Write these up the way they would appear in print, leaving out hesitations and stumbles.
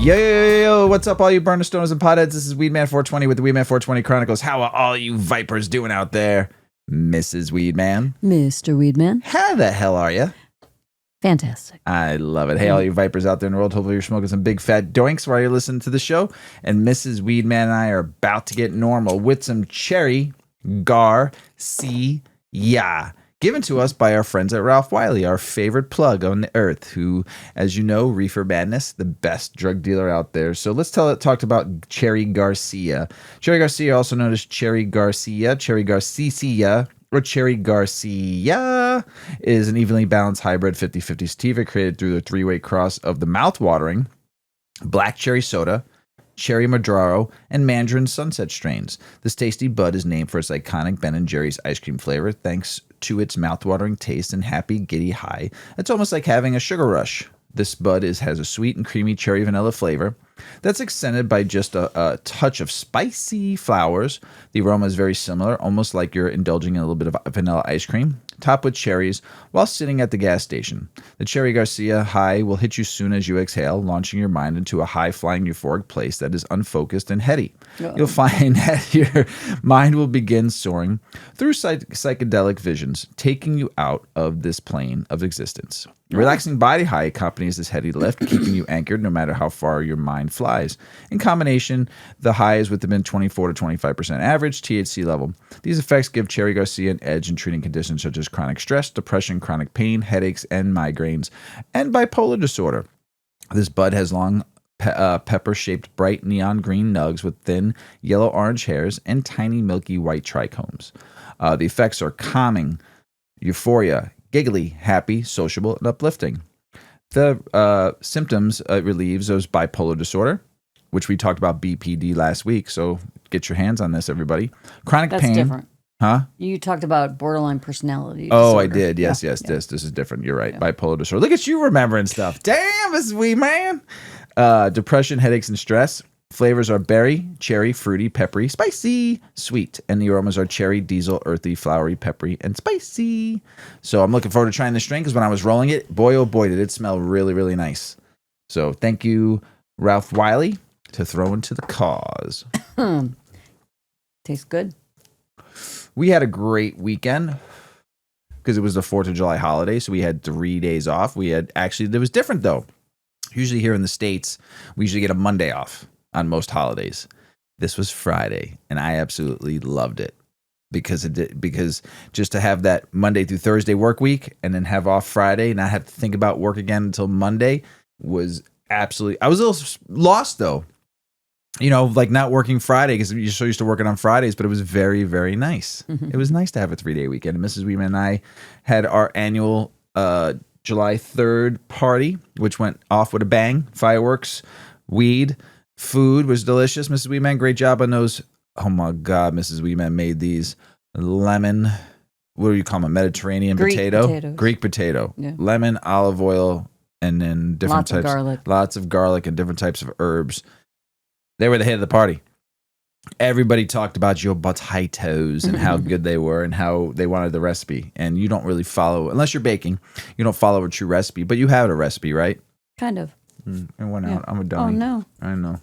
Yo, what's up, all you burner stoners and potheads? This is Weedman 420 with the Weedman 420 Chronicles. How are all you vipers doing out there? Mrs. Weedman. Mr. Weedman. How the hell are you? Fantastic. I love it. Hey, all you vipers out there in the world, hopefully you're smoking some big fat doinks while you're listening to the show. And Mrs. Weedman and I are about to get normal with some Cherry Gar-See-Yah, given to us by our friends at Ralph Wiley, our favorite plug on the earth, who, as you know, Reefer Madness, the best drug dealer out there. So let's talk about Cherry Gar-See-Yah. Cherry Gar-See-Yah, also known as Cherry Gar-See-Yah, Cherry Gar-See-Yah, or Cherry Gar-See-Yah, is an evenly balanced hybrid 50-50 sativa created through the three-way cross of the mouth-watering black cherry soda, cherry maduro, and mandarin sunset strains. This tasty bud is named for its iconic Ben & Jerry's ice cream flavor, thanks to its mouth-watering taste and happy, giddy high. It's almost like having a sugar rush. This bud has a sweet and creamy cherry vanilla flavor that's accented by just a touch of spicy flowers. The aroma is very similar, almost like you're indulging in a little bit of vanilla ice cream, topped with cherries while sitting at the gas station. The Cherry Gar-See-Yah high will hit you soon as you exhale, launching your mind into a high-flying euphoric place that is unfocused and heady. You'll find that your mind will begin soaring through psychedelic visions, taking you out of this plane of existence. Relaxing body high accompanies this heady lift, keeping you anchored no matter how far your mind flies. In combination, the high is within 24 to 25% average THC level. These effects give Cherry Gar-See-Yah an edge in treating conditions such as chronic stress, depression, chronic pain, headaches, and migraines, and bipolar disorder. This bud has long pepper-shaped bright neon green nugs with thin yellow-orange hairs and tiny milky white trichomes. The effects are calming, euphoria, giggly, happy, sociable, and uplifting. The symptoms it relieves is bipolar disorder, which we talked about BPD last week, so get your hands on this, everybody. Chronic pain. That's different. Huh? You talked about borderline personality disorder. Oh, I did. Yes. This is different. You're right. Yeah. Bipolar disorder. Look at you remembering stuff. Damn, this is Weedman. Depression, headaches, and stress. Flavors are berry, cherry, fruity, peppery, spicy, sweet. And the aromas are cherry, diesel, earthy, flowery, peppery, and spicy. So I'm looking forward to trying this strain because when I was rolling it, boy, oh boy, did it smell really, really nice. So thank you, Ralph Wiley, to throw into the cause. Tastes good. We had a great weekend because it was the 4th of July holiday. So we had 3 days off. It was different though. Usually here in the States, we usually get a Monday off on most holidays. This was Friday, and I absolutely loved it because just to have that Monday through Thursday work week and then have off Friday, not have to think about work again until Monday was absolutely. I was a little lost though, like not working Friday because you're so used to working on Fridays, but it was very, very nice. Mm-hmm. It was nice to have a 3-day weekend. And Mrs. Weedman and I had our annual July 3rd party, which went off with a bang. Fireworks, weed. Food was delicious. Mrs. Weedman, great job on those. Oh my God, Mrs. Weedman made these lemon, what do you call them? Mediterranean potato? Greek potato. Yeah. Lemon, olive oil, and then different types. Lots of garlic and different types of herbs. They were the hit of the party. Everybody talked about your potatoes and how good they were and how they wanted the recipe. And you don't really follow, unless you're baking, you don't follow a true recipe. But you have a recipe, right? Kind of. It went out. I'm a dummy. Oh, no. I know.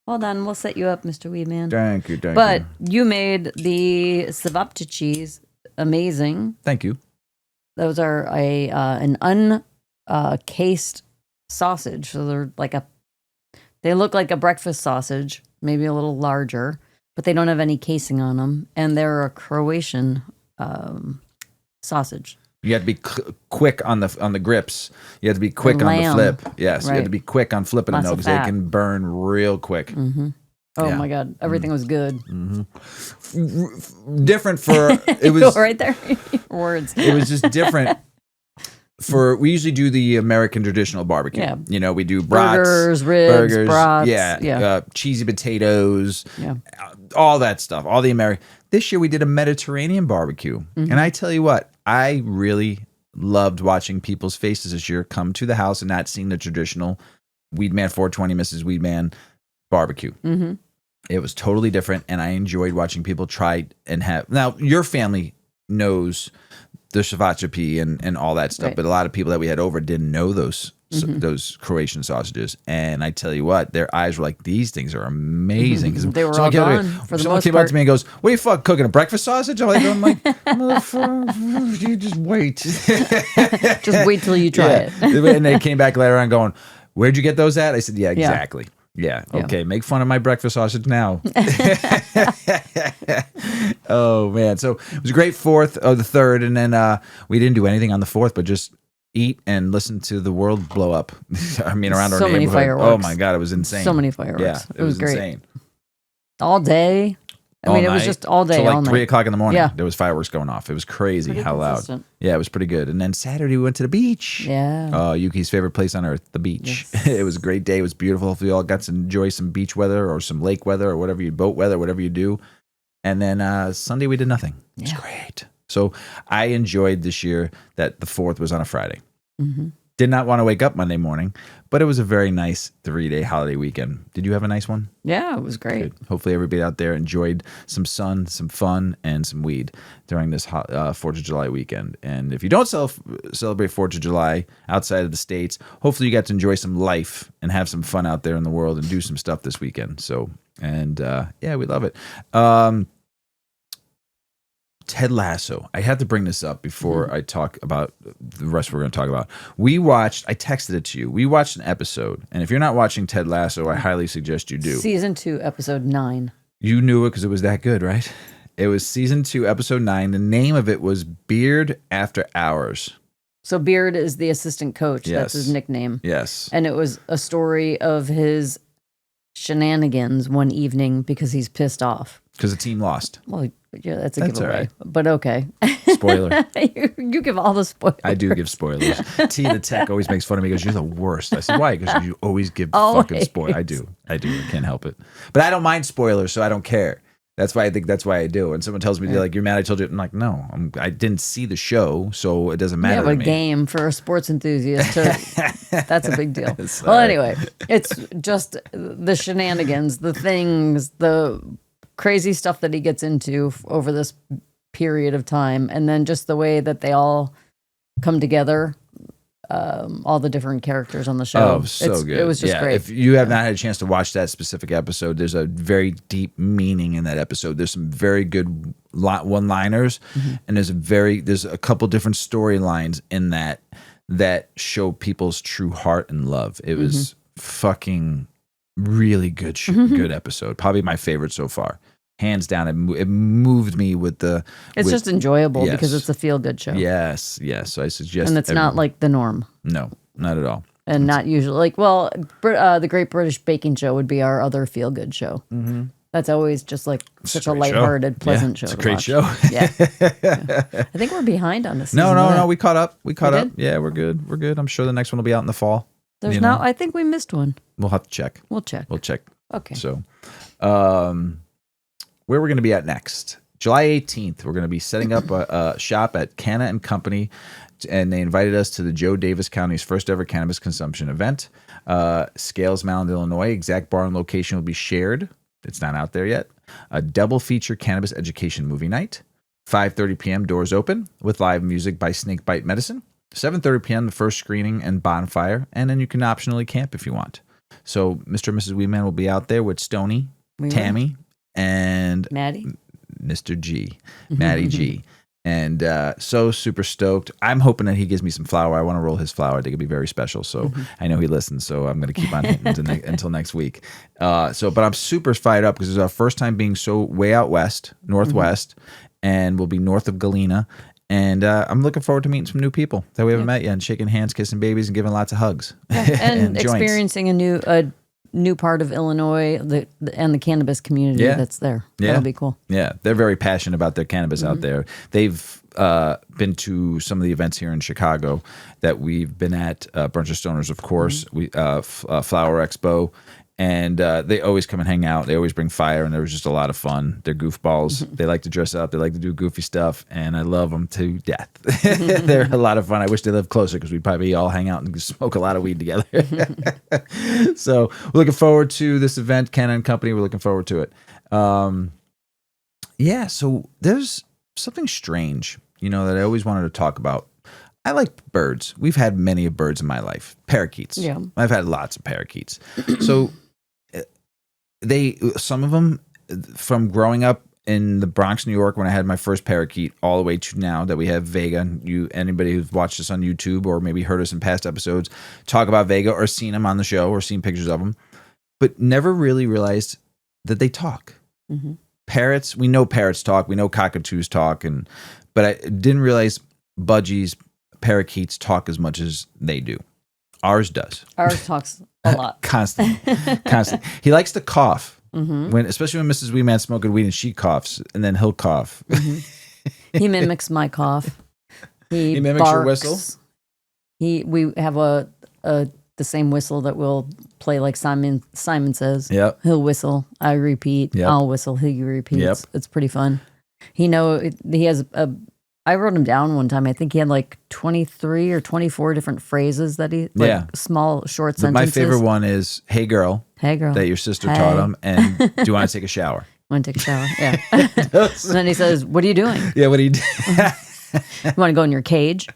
Well done. We'll set you up, Mr. Weedman. Thank you. But you made the ceviche cheese amazing. Thank you. Those are an uncased sausage. So they look like a breakfast sausage, maybe a little larger, but they don't have any casing on them. And they're a Croatian sausage. You have to be quick on the grips. You have to be quick on the flip. Yes, right. You have to be quick on flipping them because they can burn real quick. Mm-hmm. Oh my God, everything was good. Mm-hmm. Different for it was right there. Words. It was just different. We usually do the American traditional barbecue. Yeah. We do brats, burgers, brats. Cheesy potatoes, all that stuff. All the American. This year we did a Mediterranean barbecue, and I tell you what, I really loved watching people's faces this year come to the house and not seeing the traditional Weedman 420 Mrs. Weedman barbecue. Mm-hmm. It was totally different, and I enjoyed watching people try and have. Now, your family knows the ceviche and all that stuff, but a lot of people that we had over didn't know those those Croatian sausages, and I tell you what, their eyes were like, these things are amazing. They were all gone for the someone most came up part. to me and goes, "What are you fucking cooking, a breakfast sausage?" I'm like, "Motherfucker, you just wait." Just wait till you try it. And they came back later on going, "Where'd you get those at?" I said, "Yeah, exactly." Yeah. Okay. Make fun of my breakfast sausage now. Oh man. So it was a great the third. And then we didn't do anything on the fourth, but just eat and listen to the world blow up. I mean, around our So many neighborhood. fireworks. Oh my God. It was insane. So many fireworks. Yeah. It was great. insane. All day. I mean, it was just all day, till like all night. 3 o'clock in the morning. Yeah. There was fireworks going off. It was crazy Pretty how consistent. loud. Yeah, it was pretty good. And then Saturday we went to the beach. Yeah. Yuki's favorite place on earth, the beach. Yes. It was a great day. It was beautiful. Hopefully you all got to enjoy some beach weather or some lake weather or whatever boat weather, whatever you do. And then Sunday we did nothing. It was great. So I enjoyed this year that the 4th was on a Friday. Mm-hmm. Did not want to wake up Monday morning, but it was a very nice 3-day holiday weekend. Did you have a nice one? Yeah, it was great. Good. Hopefully everybody out there enjoyed some sun, some fun, and some weed during this 4th of July weekend. And if you don't celebrate 4th of July outside of the States, hopefully you got to enjoy some life and have some fun out there in the world and do some stuff this weekend. So, and yeah, we love it. Ted Lasso. I had to bring this up before I talk about the rest we're going to talk about. I texted it to you. We watched an episode, and if you're not watching Ted Lasso, I highly suggest you do. Season 2, episode 9. You knew it because it was that good, right? It was season 2, episode 9. The name of it was Beard After Hours. So Beard is the assistant coach. Yes. That's his nickname. Yes. And it was a story of his shenanigans one evening because he's pissed off. Because the team lost. Well, yeah, that's a That's giveaway. all right. But okay. Spoiler. you give all the spoilers. I do give spoilers. T the tech always makes fun of me. He goes, "You're the worst." I said, "Why?" Because you always give fucking spoilers. I do. I can't help it. But I don't mind spoilers, so I don't care. That's why I do. And someone tells me, they're like, "You're mad I told you." I'm like, "No, I didn't see the show, so it doesn't matter You have to a me." game for a sports enthusiast. That's a big deal. It's Well, all right. anyway, it's just the shenanigans, the things, the crazy stuff that he gets into over this period of time, and then just the way that they all come together. All the different characters on the show. Oh, so good. It was just great. If you have not had a chance to watch that specific episode, there's a very deep meaning in that episode. There's some very good one-liners, and there's a couple different storylines in that show people's true heart and love. It was fucking really good, good episode. Probably my favorite so far. Hands down, it moved me with the... It's just enjoyable Yes. because it's a feel-good show. Yes. So I suggest... And it's not like the norm. No, not at all. And not usually the Great British Baking Show would be our other feel-good show. Mm-hmm. That's always just like such a lighthearted, pleasant show. It's a to great watch. show. Yeah. I think we're behind on this. No, we caught up. We caught up. did? Yeah, we're good. I'm sure the next one will be out in the fall. There's you know? I think we missed one. We'll have to check. We'll check. Okay. So, where we're going to be at next? July 18th, we're going to be setting up a shop at Canna and Company, and they invited us to the Joe Davis County's first ever cannabis consumption event. Scales Mound, Illinois. Exact bar and location will be shared. It's not out there yet. A double feature cannabis education movie night. 5:30 p.m. doors open with live music by Snakebite Medicine. 7:30 p.m. the first screening and bonfire, and then you can optionally camp if you want. So Mr. and Mrs. Weedman will be out there with Stoney, Tammy, and Maddie, Mr. G, Maddie G. And so super stoked. I'm hoping that he gives me some flour. I want to roll his flour. I think it'd be very special. So I know he listens. So I'm going to keep on hitting until next week. But I'm super fired up because it's our first time being so way out west, northwest, and we'll be north of Galena. And I'm looking forward to meeting some new people that we haven't met yet, and shaking hands, kissing babies, and giving lots of hugs. and joints. experiencing a new part of Illinois and the cannabis community that's there. That'll be cool. Yeah, they're very passionate about their cannabis out there. They've been to some of the events here in Chicago that we've been at, Bunch of Stoners, of course, Flower Expo, and they always come and hang out. They always bring fire, and there was just a lot of fun. They're goofballs. They like to dress up. They like to do goofy stuff, and I love them to death. They're a lot of fun. I wish they lived closer because we'd probably all hang out and smoke a lot of weed together. So we're looking forward to this event, Canna and Company. We're looking forward to it. So there's something strange, that I always wanted to talk about. I like birds. We've had many birds in my life. Parakeets. Yeah. I've had lots of parakeets. So some of them, from growing up in the Bronx, New York, when I had my first parakeet, all the way to now that we have Vega. Anybody who's watched us on YouTube or maybe heard us in past episodes talk about Vega or seen him on the show or seen pictures of him, but never really realized that they talk. Mm-hmm. Parrots, we know parrots talk, we know cockatoos talk, but I didn't realize budgies, parakeets talk as much as they do. Ours does. Ours talks a lot. Constantly. He likes to cough. Mm-hmm. Especially when Mrs. Weedman's smoking weed and she coughs, and then he'll cough. Mm-hmm. He mimics my cough. He mimics barks. your whistle? We have the same whistle that we'll play like Simon says. Yep. He'll whistle. I repeat. Yep. I'll whistle. He repeats. Yep. It's pretty fun. He has I wrote him down one time. I think he had like 23 or 24 different phrases that small, short sentences. My favorite one is, "Hey girl." Hey girl. That your sister taught him. And do you want to take a shower? Want to take a shower? Yeah. And then he says, "What are you doing? Yeah, what do you do? You want to go in your cage?"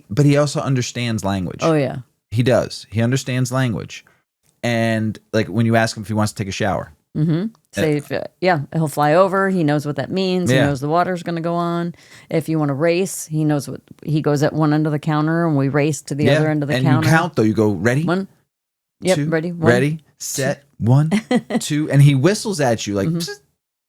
But he also understands language. Oh yeah. He does. He understands language. And like when you ask him if he wants to take a shower. Mm-hmm. He'll fly over. He knows what that means. Yeah. He knows the water's going to go on. If you want to race, he knows what he goes at one end of the counter, and we race to the other end of the counter. And you count though. You go ready. 1. Yep, two, ready. 1. Ready, set, 1, 2, and he whistles at you like. Mm-hmm. Psst,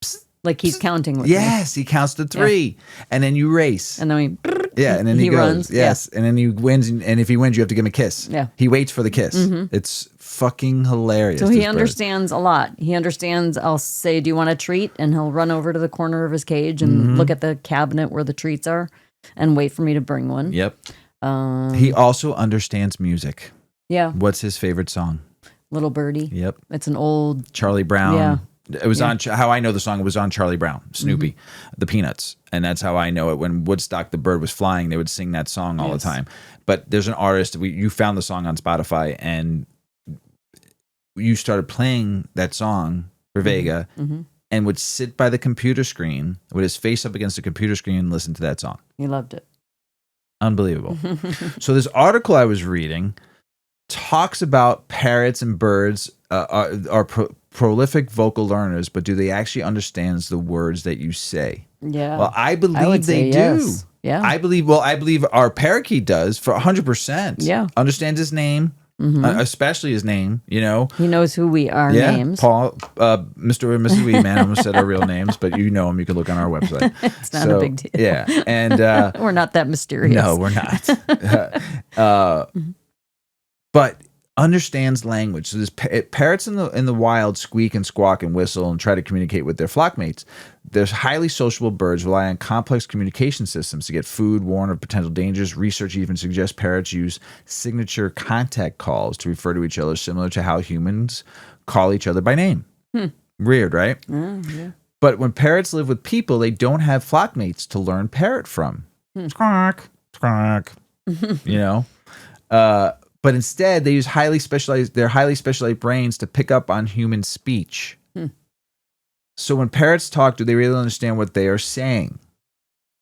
psst, like he's counting with me. Yes, he counts to 3, and then you race. And then and then he goes. runs. Yes, and then he wins, and if he wins, you have to give him a kiss. Yeah, he waits for the kiss. Mm-hmm. It's fucking hilarious. So he understands a lot. He understands. I'll say, "Do you want a treat?" And he'll run over to the corner of his cage and look at the cabinet where the treats are, and wait for me to bring one. Yep. He also understands music. Yeah. What's his favorite song? Little Birdie. Yep. It's an old Charlie Brown. Yeah. It was on how I know the song. It was on Charlie Brown, Snoopy, the Peanuts, and that's how I know it. When Woodstock, the bird was flying, they would sing that song all the time. But there's an artist. You found the song on Spotify, and you started playing that song for Vega, and would sit by the computer screen with his face up against the computer screen and listen to that song. He loved it. Unbelievable. So this article I was reading talks about parrots and birds are prolific vocal learners, but do they actually understand the words that you say? Yeah. Well, I believe would they say do. yes. Yeah. I believe our parakeet does for 100%. Yeah. Understands his name, especially his name, you know. He knows who we are names. Paul, Mr. and Mrs. Weedman. I almost said our real names, but you know them. You can look on our website. It's not a big deal. Yeah. And we're not that mysterious. no, we're not. But understands language. So parrots in the wild squeak and squawk and whistle and try to communicate with their flockmates. There's highly sociable birds rely on complex communication systems to get food, warn of potential dangers. Research even suggests parrots use signature contact calls to refer to each other, similar to how humans call each other by name. Weird, right? Yeah. But when parrots live with people, they don't have flockmates to learn parrot from. Squawk, squawk. You know? But instead, they use highly specialized brains to pick up on human speech. So when parrots talk, do they really understand what they are saying?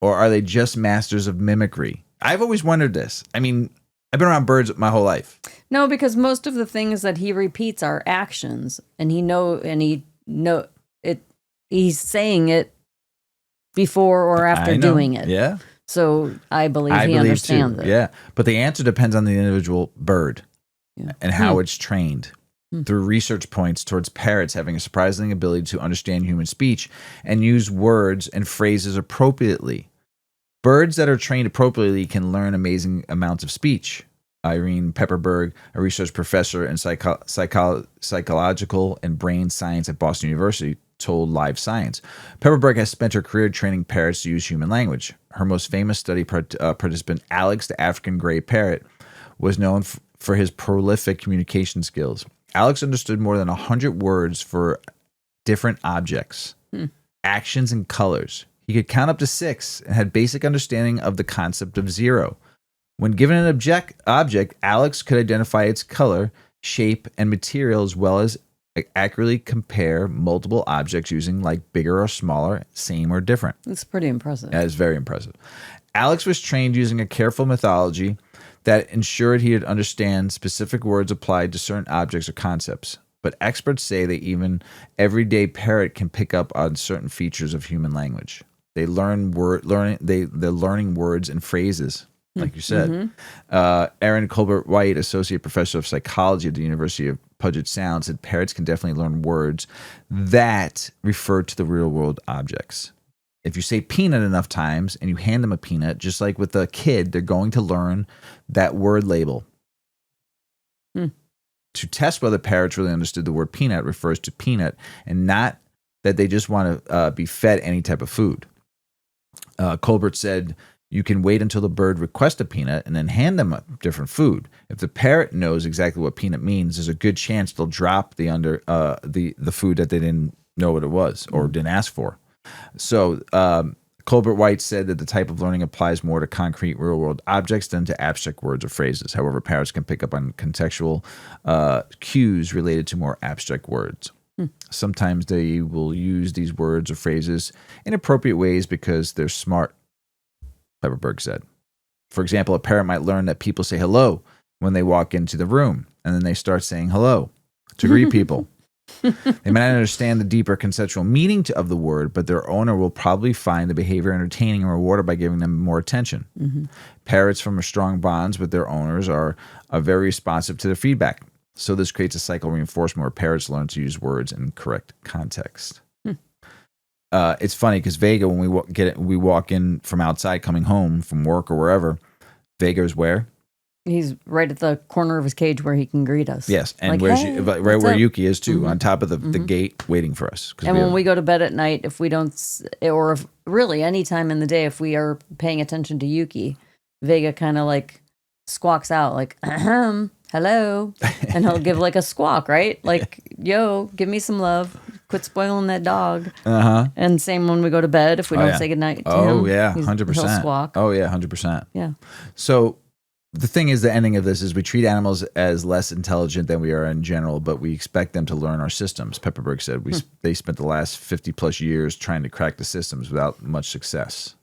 Or are they just masters of mimicry? I've always wondered this. I mean, I've been around birds my whole life. No, because most of the things that he repeats are actions, and he's saying it before or after doing it. Yeah. So I believe he understands it. Yeah. But the answer depends on the individual bird and how it's trained. Through research points towards parrots having a surprising ability to understand human speech and use words and phrases appropriately. Birds that are trained appropriately can learn amazing amounts of speech. Irene Pepperberg, a research professor in psychological and brain science at Boston University, told Live Science. Pepperberg has spent her career training parrots to use human language. Her most famous study participant, Alex the African gray parrot, was known for his prolific communication skills. Alex understood more than 100 words for different objects, actions, and colors. He could count up to 6 and had basic understanding of the concept of 0. When given an object, Alex could identify its color, shape, and material as well as accurately compare multiple objects using like bigger or smaller, same or different. It's pretty impressive. That is very impressive. Alex was trained using a careful methodology that ensured he would understand specific words applied to certain objects or concepts. But experts say that even everyday parrot can pick up on certain features of human language. They're learning words and phrases, like you said. Aaron Colbert White, associate professor of psychology at the University of Puget Sound, said parrots can definitely learn words that refer to the real world objects. If you say peanut enough times and you hand them a peanut, just like with a kid, they're going to learn that word label. To test whether parrots really understood the word peanut refers to peanut and not that they just want to be fed any type of food. Colbert said, you can wait until the bird requests a peanut and then hand them a different food. If the parrot knows exactly what peanut means, there's a good chance they'll drop the food that they didn't know what it was or didn't ask for. So Colbert White said that the type of learning applies more to concrete real-world objects than to abstract words or phrases. However, parrots can pick up on contextual cues related to more abstract words. Sometimes they will use these words or phrases in appropriate ways because they're smart, Pepperberg said. For example, a parrot might learn that people say hello when they walk into the room, and then they start saying hello to greet people. They may not understand the deeper conceptual meaning of the word, but their owner will probably find the behavior entertaining and rewarded by giving them more attention. Parrots from strong bonds with their owners are very responsive to their feedback. So this creates a cycle of reinforcement where parrots learn to use words in correct context. It's funny because Vega, when we walk in from outside, coming home from work or wherever, Vega is where? He's right at the corner of his cage where he can greet us. Yes, and like, right where Yuki is too, on top of the gate, waiting for us. And when we go to bed at night, if we don't, or if really any time in the day, if we are paying attention to Yuki, Vega kind of like squawks out like, hello, and he'll give like a squawk, right? Like, yo, give me some love. Quit spoiling that dog. And same when we go to bed, if we don't say goodnight to him. Oh, yeah, 100%. He'll squawk. Oh, yeah, 100%. Yeah. So the thing is, the ending of this is we treat animals as less intelligent than we are in general, but we expect them to learn our systems. Pepperberg said they spent the last 50 plus years trying to crack the systems without much success.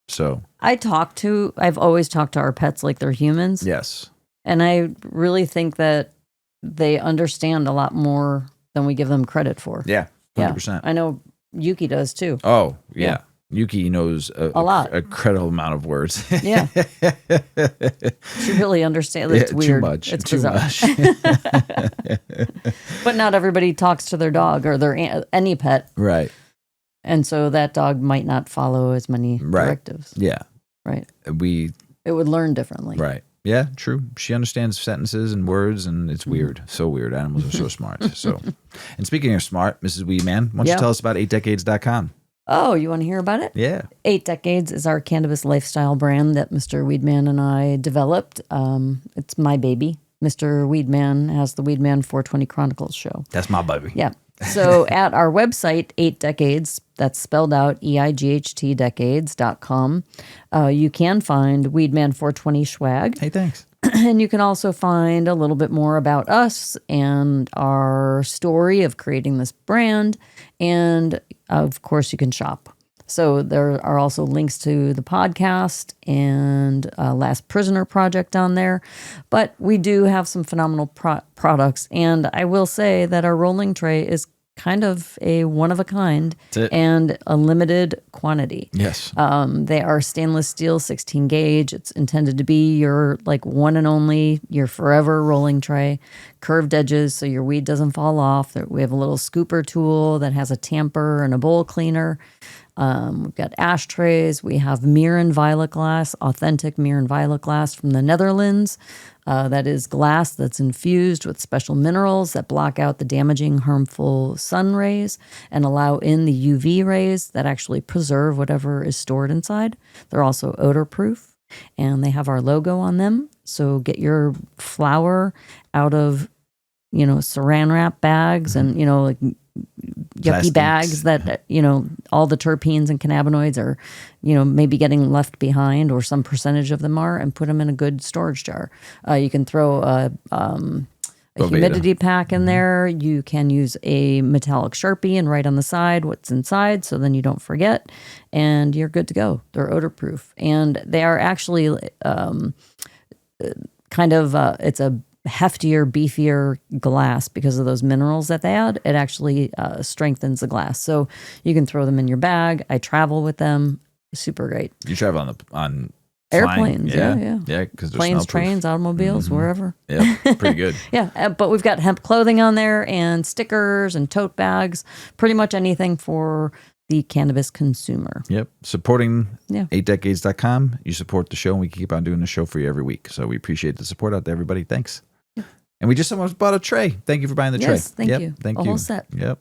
So I've always talked to our pets like they're humans. Yes. And I really think that they understand a lot more than we give them credit for. Yeah, 100%. I know Yuki does too. Oh, yeah. Yuki knows a lot, a credible amount of words. Yeah. She really understands. It's weird. Too much. It's too bizarre. Much. But not everybody talks to their dog or any pet. Right. And so that dog might not follow as many directives. Yeah. Right. It would learn differently. Right. Yeah, true. She understands sentences and words, and it's weird. So weird. Animals are so smart. So, and speaking of smart, Mrs. Weedman, why don't you tell us about 8decades.com? Oh, you want to hear about it? Yeah. 8 Decades is our cannabis lifestyle brand that Mr. Weedman and I developed. It's my baby. Mr. Weedman has the Weedman 420 Chronicles show. That's my baby. Yeah. So at our website, 8 Decades, that's spelled out EIGHT decades.com, you can find Weedman 420 swag. Hey, thanks. And you can also find a little bit more about us and our story of creating this brand. And of course, you can shop. So there are also links to the podcast and Last Prisoner Project on there. But we do have some phenomenal products. And I will say that our rolling tray is kind of a one-of-a-kind and a limited quantity. Yes. They are stainless steel 16 gauge. It's intended to be your like one and only, your forever rolling tray. Curved edges so your weed doesn't fall off. We have a little scooper tool that has a tamper and a bowl cleaner. We've got ashtrays. We have mirror and violet glass, authentic mirror and violet glass from the Netherlands. That is glass that's infused with special minerals that block out the damaging, harmful sun rays and allow in the UV rays that actually preserve whatever is stored inside. They're also odor proof, and they have our logo on them. So get your flower out of, saran wrap bags and, like yucky Plastics. bags that, all the terpenes and cannabinoids are, maybe getting left behind, or some percentage of them are, and put them in a good storage jar. You can throw a humidity pack in there. You can use a metallic Sharpie and write on the side what's inside, so then you don't forget, and you're good to go. They're odor-proof, and they are actually it's a heftier, beefier glass because of those minerals that they add. It actually strengthens the glass, so you can throw them in your bag. I travel with them. Super great. You travel on airplanes, yeah, because planes, trains, automobiles, wherever. Yeah, pretty good. Yeah, but we've got hemp clothing on there and stickers and tote bags. Pretty much anything for the cannabis consumer. Yep. Supporting 8decades.com. You support the show, and we keep on doing the show for you every week. So we appreciate the support out there, everybody. Thanks. And we just almost bought a tray. Thank you for buying the tray. Yes, thank you. Thank a you. whole set. Yep.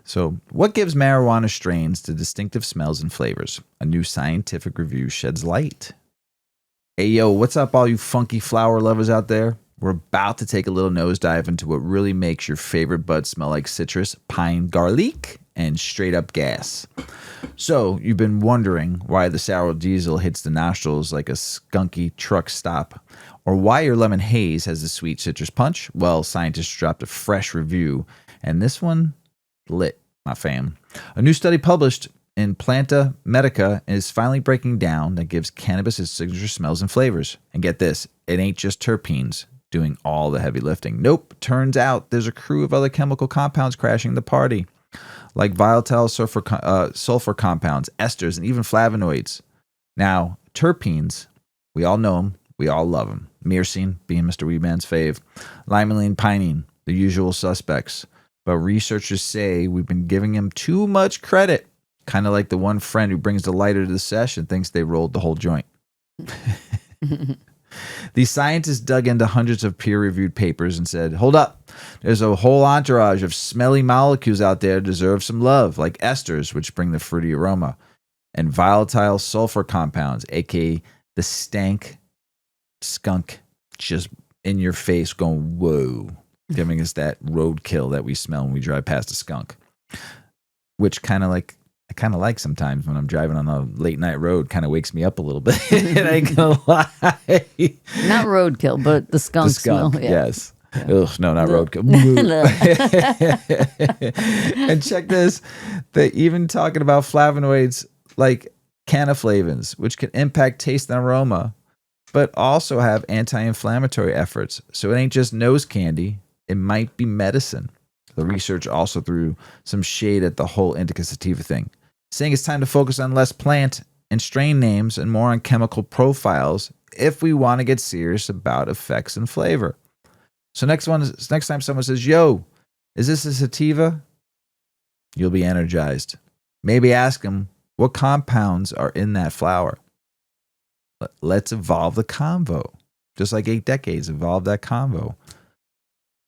So, what gives marijuana strains the distinctive smells and flavors? A new scientific review sheds light. Hey, yo, what's up, all you funky flower lovers out there? We're about to take a little nosedive into what really makes your favorite bud smell like citrus, pine, garlic, and straight up gas. So, you've been wondering why the sour diesel hits the nostrils like a skunky truck stop, or why your lemon haze has the sweet citrus punch? Well, scientists dropped a fresh review, and this one lit, my fam. A new study published in Planta Medica is finally breaking down that gives cannabis its signature smells and flavors. And get this, it ain't just terpenes doing all the heavy lifting. Nope, turns out there's a crew of other chemical compounds crashing the party, like volatile sulfur compounds, esters, and even flavonoids. Now, terpenes, we all know them, we all love them. Myrcene being Mr. Weedman's fave, limonene, pinene, the usual suspects. But researchers say we've been giving them too much credit, kind of like the one friend who brings the lighter to the sesh and thinks they rolled the whole joint. These scientists dug into hundreds of peer-reviewed papers and said, hold up, there's a whole entourage of smelly molecules out there that deserve some love, like esters, which bring the fruity aroma, and volatile sulfur compounds, aka the stank skunk, just in your face going, whoa, giving us that roadkill that we smell when we drive past a skunk, which I kind of like sometimes when I'm driving on a late night road. Kind of wakes me up a little bit. I ain't gonna lie. Not roadkill, but the skunk smell. Yeah. Yes. Yeah. Ugh, no, not roadkill. And check this. They even talking about flavonoids like cannaflavins, which can impact taste and aroma, but also have anti-inflammatory efforts. So it ain't just nose candy. It might be medicine. The research also threw some shade at the whole indica sativa thing, saying it's time to focus on less plant and strain names and more on chemical profiles if we want to get serious about effects and flavor. So next time someone says, yo, is this a sativa? You'll be energized. Maybe ask them what compounds are in that flower. Let's evolve the convo. Just like 8 decades evolved that convo.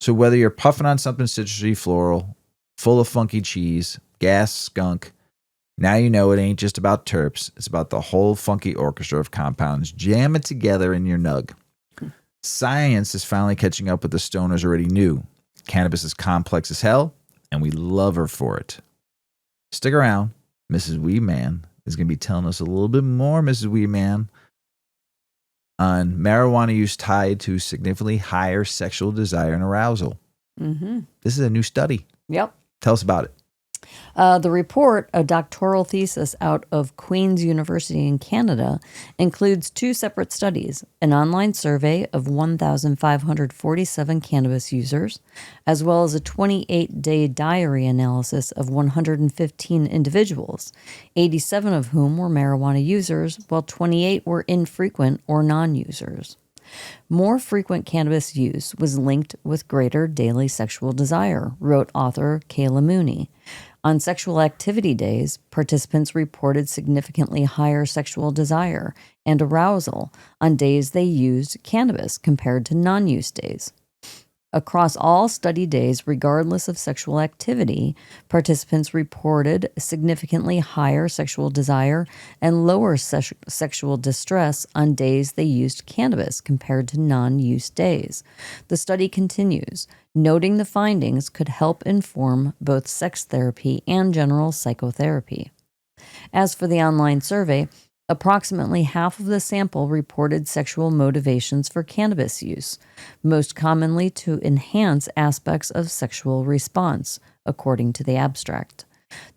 So whether you're puffing on something citrusy, floral, full of funky cheese, gas, skunk, now you know it ain't just about terps. It's about the whole funky orchestra of compounds. Jam it together in your nug. Science is finally catching up with the stoners already knew. Cannabis is complex as hell, and we love her for it. Stick around. Mrs. Weedman is going to be telling us a little bit more, Mrs. Weedman, on marijuana use tied to significantly higher sexual desire and arousal. Mm-hmm. This is a new study. Yep. Tell us about it. The report, a doctoral thesis out of Queen's University in Canada, includes 2 separate studies, an online survey of 1,547 cannabis users, as well as a 28-day diary analysis of 115 individuals, 87 of whom were marijuana users, while 28 were infrequent or non-users. More frequent cannabis use was linked with greater daily sexual desire, wrote author Kayla Mooney. On sexual activity days, participants reported significantly higher sexual desire and arousal on days they used cannabis compared to non-use days. Across all study days, regardless of sexual activity, participants reported significantly higher sexual desire and lower sexual distress on days they used cannabis compared to non-use days. The study continues, noting the findings could help inform both sex therapy and general psychotherapy. As for the online survey, Approximately half of the sample reported sexual motivations for cannabis use, most commonly to enhance aspects of sexual response, according to the abstract.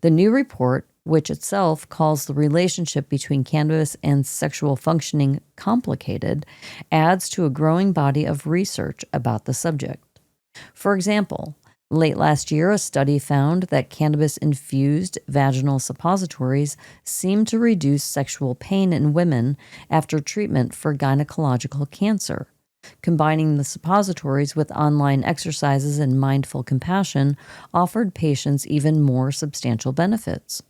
The new report, which itself calls the relationship between cannabis and sexual functioning complicated, adds to a growing body of research about the subject. For example, late last year, a study found that cannabis-infused vaginal suppositories seem to reduce sexual pain in women after treatment for gynecological cancer. Combining the suppositories with online exercises and mindful compassion offered patients even more substantial benefits.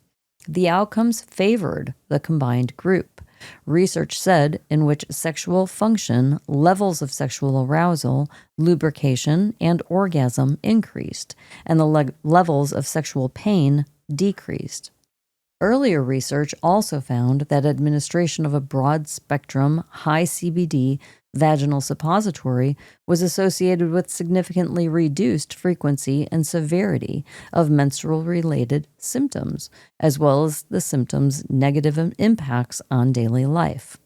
The outcomes favored the combined group. Research said in which sexual function, levels of sexual arousal, lubrication, and orgasm increased, and the levels of sexual pain decreased. Earlier research also found that administration of a broad-spectrum, high CBD vaginal suppository was associated with significantly reduced frequency and severity of menstrual-related symptoms, as well as the symptoms' negative impacts on daily life.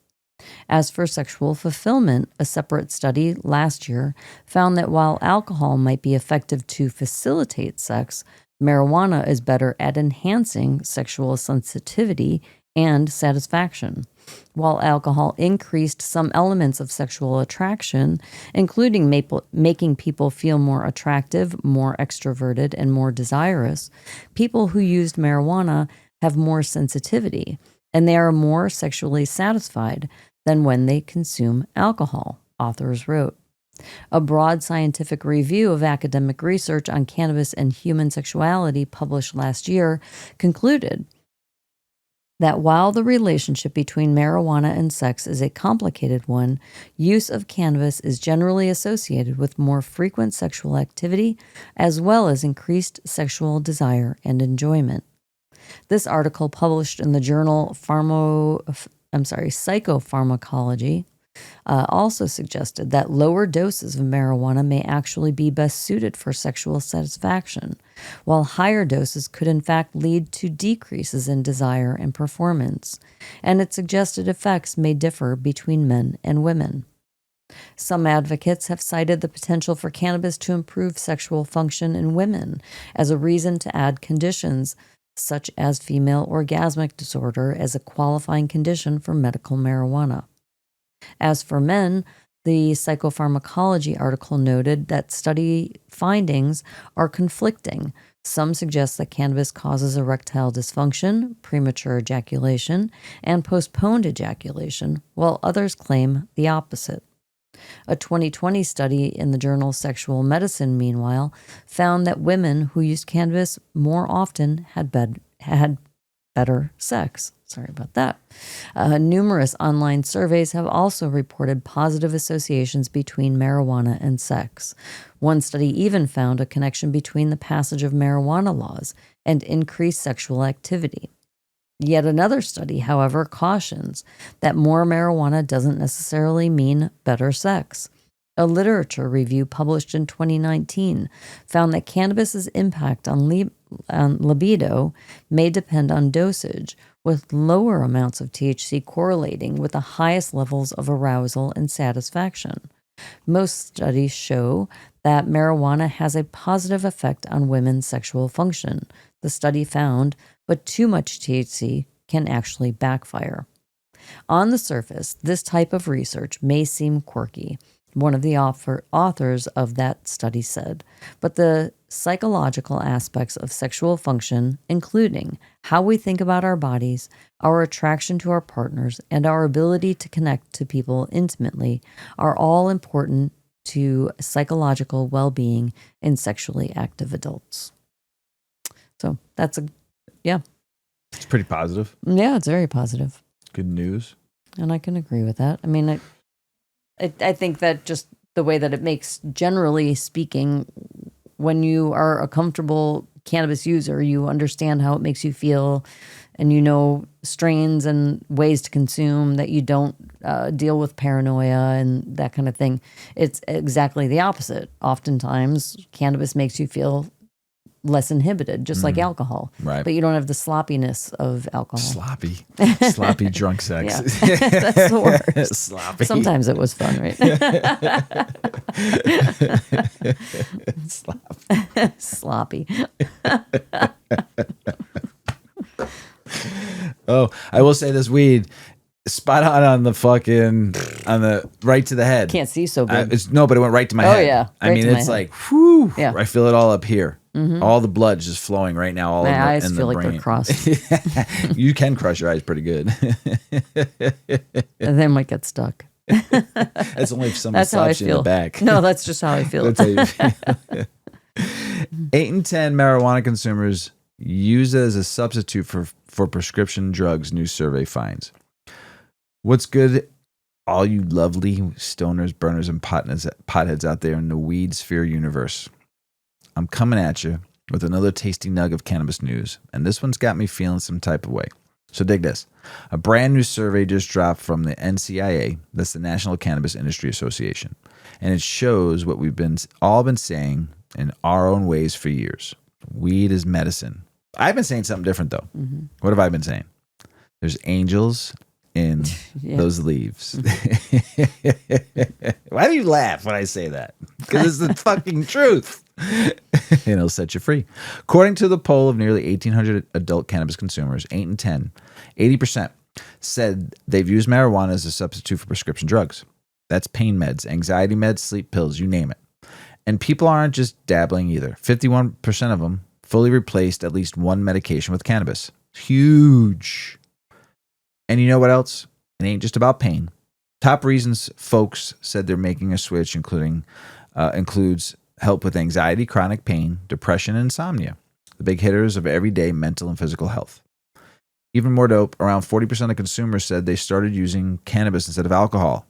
As for sexual fulfillment, a separate study last year found that while alcohol might be effective to facilitate sex, marijuana is better at enhancing sexual sensitivity and satisfaction. While alcohol increased some elements of sexual attraction, including making people feel more attractive, more extroverted, and more desirous, people who used marijuana have more sensitivity, and they are more sexually satisfied than when they consume alcohol, authors wrote. A broad scientific review of academic research on cannabis and human sexuality published last year concluded that while the relationship between marijuana and sex is a complicated one, use of cannabis is generally associated with more frequent sexual activity as well as increased sexual desire and enjoyment. This article, published in the journal Psychopharmacology, also suggested that lower doses of marijuana may actually be best suited for sexual satisfaction, while higher doses could in fact lead to decreases in desire and performance, and its suggested effects may differ between men and women. Some advocates have cited the potential for cannabis to improve sexual function in women as a reason to add conditions such as female orgasmic disorder as a qualifying condition for medical marijuana. As for men, the psychopharmacology article noted that study findings are conflicting. Some suggest that cannabis causes erectile dysfunction, premature ejaculation, and postponed ejaculation, while others claim the opposite. A 2020 study in the journal Sexual Medicine, meanwhile, found that women who used cannabis more often had better sex. Sorry about that. Numerous online surveys have also reported positive associations between marijuana and sex. One study even found a connection between the passage of marijuana laws and increased sexual activity. Yet another study, however, cautions that more marijuana doesn't necessarily mean better sex. A literature review published in 2019 found that cannabis's impact on libido may depend on dosage, with lower amounts of THC correlating with the highest levels of arousal and satisfaction. Most studies show that marijuana has a positive effect on women's sexual function, the study found, but too much THC can actually backfire. On the surface, this type of research may seem quirky, one of the authors of that study said, but the psychological aspects of sexual function, including how we think about our bodies, our attraction to our partners, and our ability to connect to people intimately, are all important to psychological well-being in sexually active adults. So that's It's pretty positive. Yeah, it's very positive. Good news. And I can agree with that. I mean, I think that just the way that it makes, generally speaking, when you are a comfortable cannabis user, you understand how it makes you feel, and you know strains and ways to consume that you don't deal with paranoia and that kind of thing. It's exactly the opposite. Oftentimes, cannabis makes you feel less inhibited, just like alcohol. Right. But you don't have the sloppiness of alcohol. Sloppy drunk sex. Yeah. That's the worst. Sloppy. Sometimes it was fun, right? Sloppy. Oh, I will say this weed, spot on the right to the head. Can't see so good. But it went right to my head. Yeah. I Right mean, to my it's head. like, whew, Yeah. I feel it all up here. All the blood's just flowing right now. All My in the, eyes in feel the like brain. they're crossed. You can crush your eyes pretty good. And they might get stuck. That's only if somebody That's how I slaps you in feel. the back. No, that's just how I feel. That's how you feel. 8 in 10 marijuana consumers use it as a substitute for prescription drugs, new survey finds. What's good, all you lovely stoners, burners, and potheads out there in the weed sphere universe? I'm coming at you with another tasty nug of cannabis news, and this one's got me feeling some type of way. So dig this. A brand new survey just dropped from the NCIA, that's the National Cannabis Industry Association, and it shows what we've all been saying in our own ways for years. Weed is medicine. I've been saying something different, though. What have I been saying? There's angels in those leaves. Why do you laugh when I say that? Because it's the fucking truth. And it'll set you free. According to the poll of nearly 1,800 adult cannabis consumers, 8 in 10, 80% said they've used marijuana as a substitute for prescription drugs. That's pain meds, anxiety meds, sleep pills, you name it. And people aren't just dabbling either. 51% of them fully replaced at least one medication with cannabis. Huge. And you know what else? It ain't just about pain. Top reasons folks said they're making a switch includes help with anxiety, chronic pain, depression, and insomnia. The big hitters of everyday mental and physical health. Even more dope, around 40% of consumers said they started using cannabis instead of alcohol.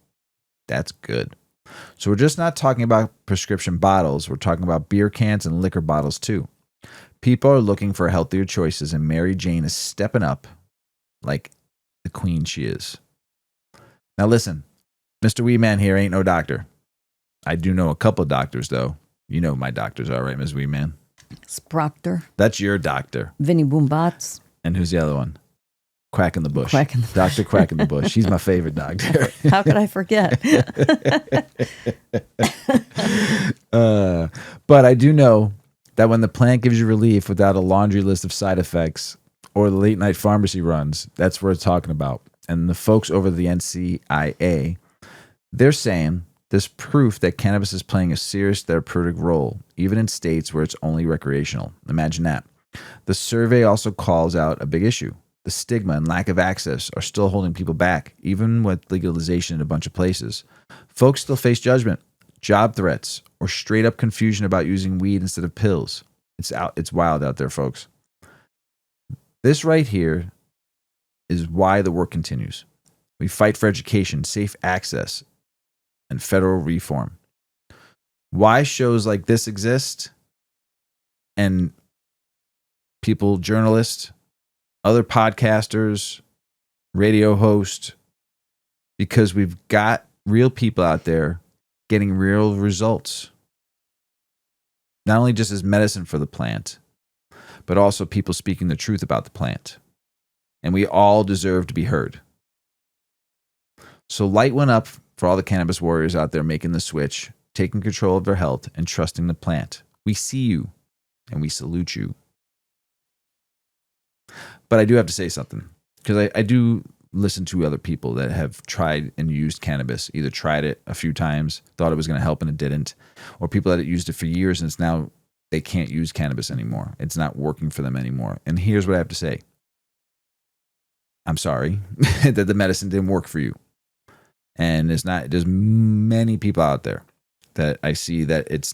That's good. So we're just not talking about prescription bottles. We're talking about beer cans and liquor bottles too. People are looking for healthier choices, and Mary Jane is stepping up like the queen she is. Now listen, Mr. Weedman here ain't no doctor. I do know a couple of doctors, though. You know who my doctors are, right, Ms. Weedman? Sproctor. That's your doctor. Vinnie Boombats. And who's the other one? Quack in the Bush. Quack in the Dr. Quack in the Bush. He's my favorite doctor. How could I forget? But I do know that when the plant gives you relief without a laundry list of side effects or the late night pharmacy runs, that's what we're talking about. And the folks over the NCIA, they're saying there's proof that cannabis is playing a serious therapeutic role, even in states where it's only recreational. Imagine that. The survey also calls out a big issue. The stigma and lack of access are still holding people back, even with legalization in a bunch of places. Folks still face judgment, job threats, or straight up confusion about using weed instead of pills. It's wild out there, folks. This right here is why the work continues. We fight for education, safe access, and federal reform. Why shows like this exist, and people, journalists, other podcasters, radio hosts, because we've got real people out there getting real results. Not only just as medicine for the plant, but also people speaking the truth about the plant. And we all deserve to be heard. So light went up for all the cannabis warriors out there making the switch, taking control of their health, and trusting the plant. We see you, and we salute you. But I do have to say something, because I do listen to other people that have tried and used cannabis, either tried it a few times, thought it was going to help and it didn't, or people that had used it for years and it's now they can't use cannabis anymore. It's not working for them anymore. And here's what I have to say. I'm sorry that the medicine didn't work for you. And there's many people out there that I see that it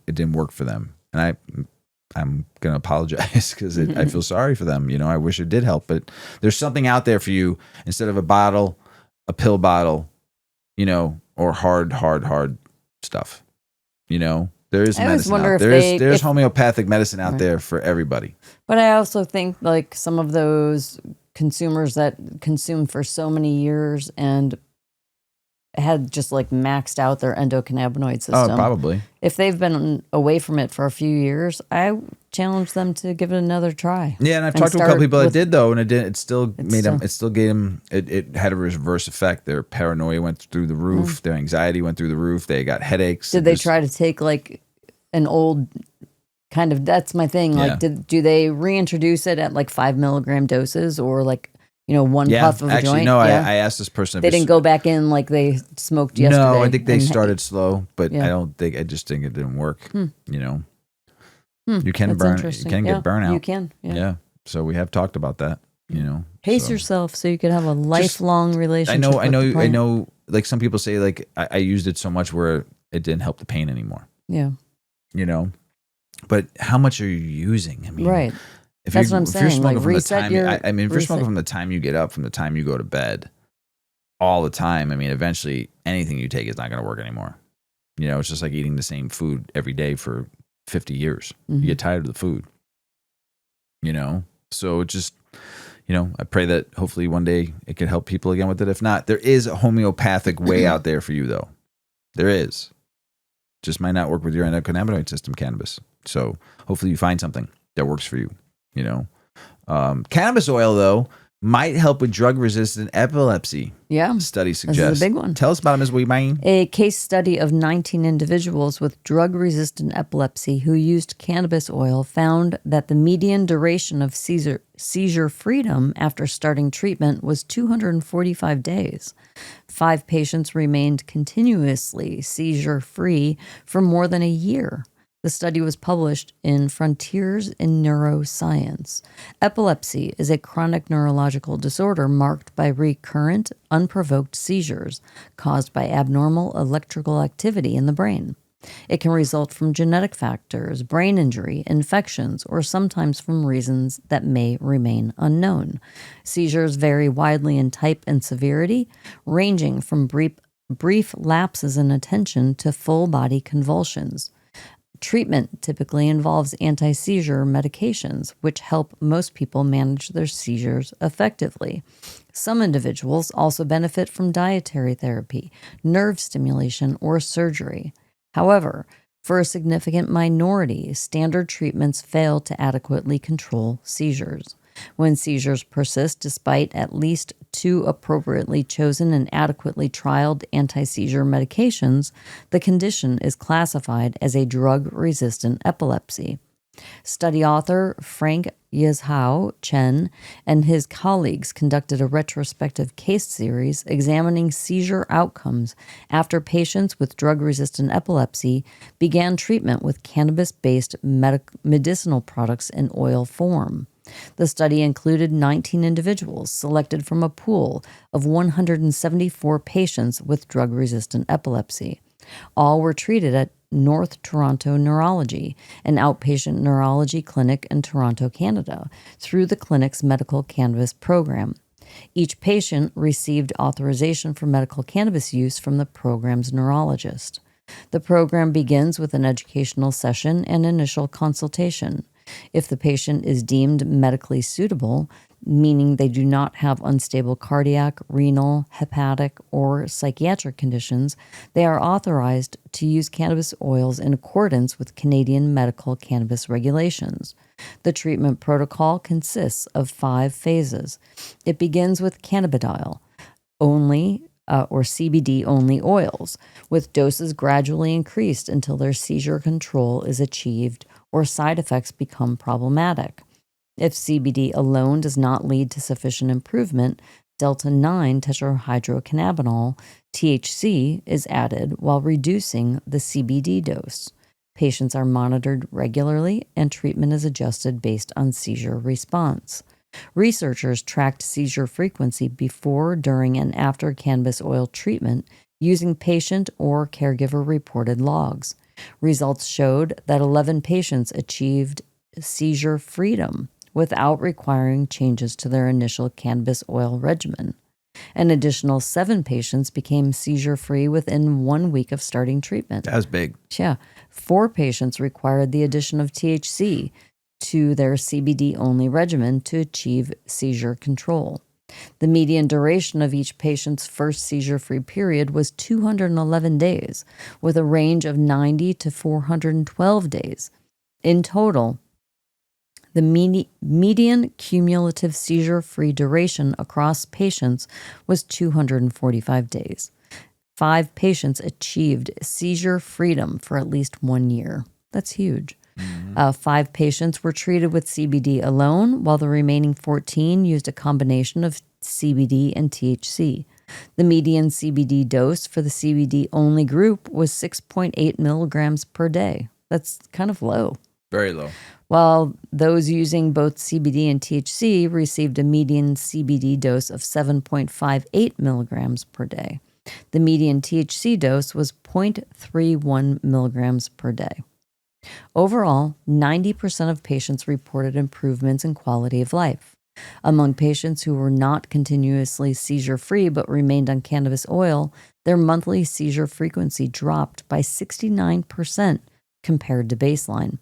didn't work for them. And I'm going to apologize because I feel sorry for them. You know, I wish it did help, but there's something out there for you instead of a bottle, a pill bottle, you know, or hard stuff. You know, there is medicine out there. There's homeopathic medicine out there for everybody. But I also think like some of those consumers that consume for so many years and had just like maxed out their endocannabinoid system. Oh, probably. If they've been away from it for a few years, I challenge them to give it another try. Yeah, and I've talked to a couple people that did though, and it did. It still made them. It still gave them. It had a reverse effect. Their paranoia went through the roof. Their anxiety went through the roof. They got headaches. Did they try to take like an old kind of? That's my thing. Like, do they reintroduce it at like 5 milligram doses or like one puff of a joint? No, I asked this person. If they didn't go back in like they smoked yesterday. No, I think they started slow, but I just think it didn't work. You can burn. You can get burnout. You can. Yeah. So we have talked about that. Pace yourself so you could have a lifelong relationship. I know. Like some people say, like I used it so much where it didn't help the pain anymore. Yeah. But how much are you using? I mean, right. That's what I'm saying. If you're smoking like, from the reset time, your. if you're smoking from the time you get up, from the time you go to bed, all the time. I mean, eventually anything you take is not going to work anymore. It's just like eating the same food every day for 50 years. You get tired of the food. So it just, I pray that hopefully one day it can help people again with it. If not, there is a homeopathic way out there for you, though. There is. Just might not work with your endocannabinoid system, cannabis. So hopefully you find something that works for you. Cannabis oil, though, might help with drug-resistant epilepsy. Yeah. Study suggests. This is a big one. Tell us about it, Ms. Weedman. A case study of 19 individuals with drug-resistant epilepsy who used cannabis oil found that the median duration of seizure freedom after starting treatment was 245 days. 5 patients remained continuously seizure-free for more than a year. The study was published in Frontiers in Neuroscience. Epilepsy is a chronic neurological disorder marked by recurrent, unprovoked seizures caused by abnormal electrical activity in the brain. It can result from genetic factors, brain injury, infections, or sometimes from reasons that may remain unknown. Seizures vary widely in type and severity, ranging from brief lapses in attention to full-body convulsions. Treatment typically involves anti-seizure medications, which help most people manage their seizures effectively. Some individuals also benefit from dietary therapy, nerve stimulation, or surgery. However, for a significant minority, standard treatments fail to adequately control seizures. When seizures persist despite at least 2 appropriately chosen and adequately trialed anti-seizure medications, the condition is classified as a drug-resistant epilepsy. Study author Frank Yizhao Chen and his colleagues conducted a retrospective case series examining seizure outcomes after patients with drug-resistant epilepsy began treatment with cannabis-based medicinal products in oil form. The study included 19 individuals selected from a pool of 174 patients with drug-resistant epilepsy. All were treated at North Toronto Neurology, an outpatient neurology clinic in Toronto, Canada, through the clinic's medical cannabis program. Each patient received authorization for medical cannabis use from the program's neurologist. The program begins with an educational session and initial consultation. If the patient is deemed medically suitable, meaning they do not have unstable cardiac, renal, hepatic, or psychiatric conditions, they are authorized to use cannabis oils in accordance with Canadian medical cannabis regulations. The treatment protocol consists of 5 phases. It begins with cannabidiol only, or CBD-only oils, with doses gradually increased until their seizure control is achieved or side effects become problematic. If CBD alone does not lead to sufficient improvement, delta-9 tetrahydrocannabinol, THC, is added while reducing the CBD dose. Patients are monitored regularly and treatment is adjusted based on seizure response. Researchers tracked seizure frequency before, during, and after cannabis oil treatment using patient or caregiver-reported logs. Results showed that 11 patients achieved seizure freedom without requiring changes to their initial cannabis oil regimen. An additional 7 patients became seizure-free within 1 week of starting treatment. That's big. Yeah. 4 patients required the addition of THC to their CBD-only regimen to achieve seizure control. The median duration of each patient's first seizure-free period was 211 days, with a range of 90 to 412 days. In total, The median cumulative seizure-free duration across patients was 245 days. 5 patients achieved seizure freedom for at least 1 year. That's huge. 5 patients were treated with CBD alone, while the remaining 14 used a combination of CBD and THC. The median CBD dose for the CBD-only group was 6.8 milligrams per day. That's kind of low. Very low. While those using both CBD and THC received a median CBD dose of 7.58 milligrams per day. The median THC dose was 0.31 milligrams per day. Overall, 90% of patients reported improvements in quality of life. Among patients who were not continuously seizure-free but remained on cannabis oil, their monthly seizure frequency dropped by 69% compared to baseline.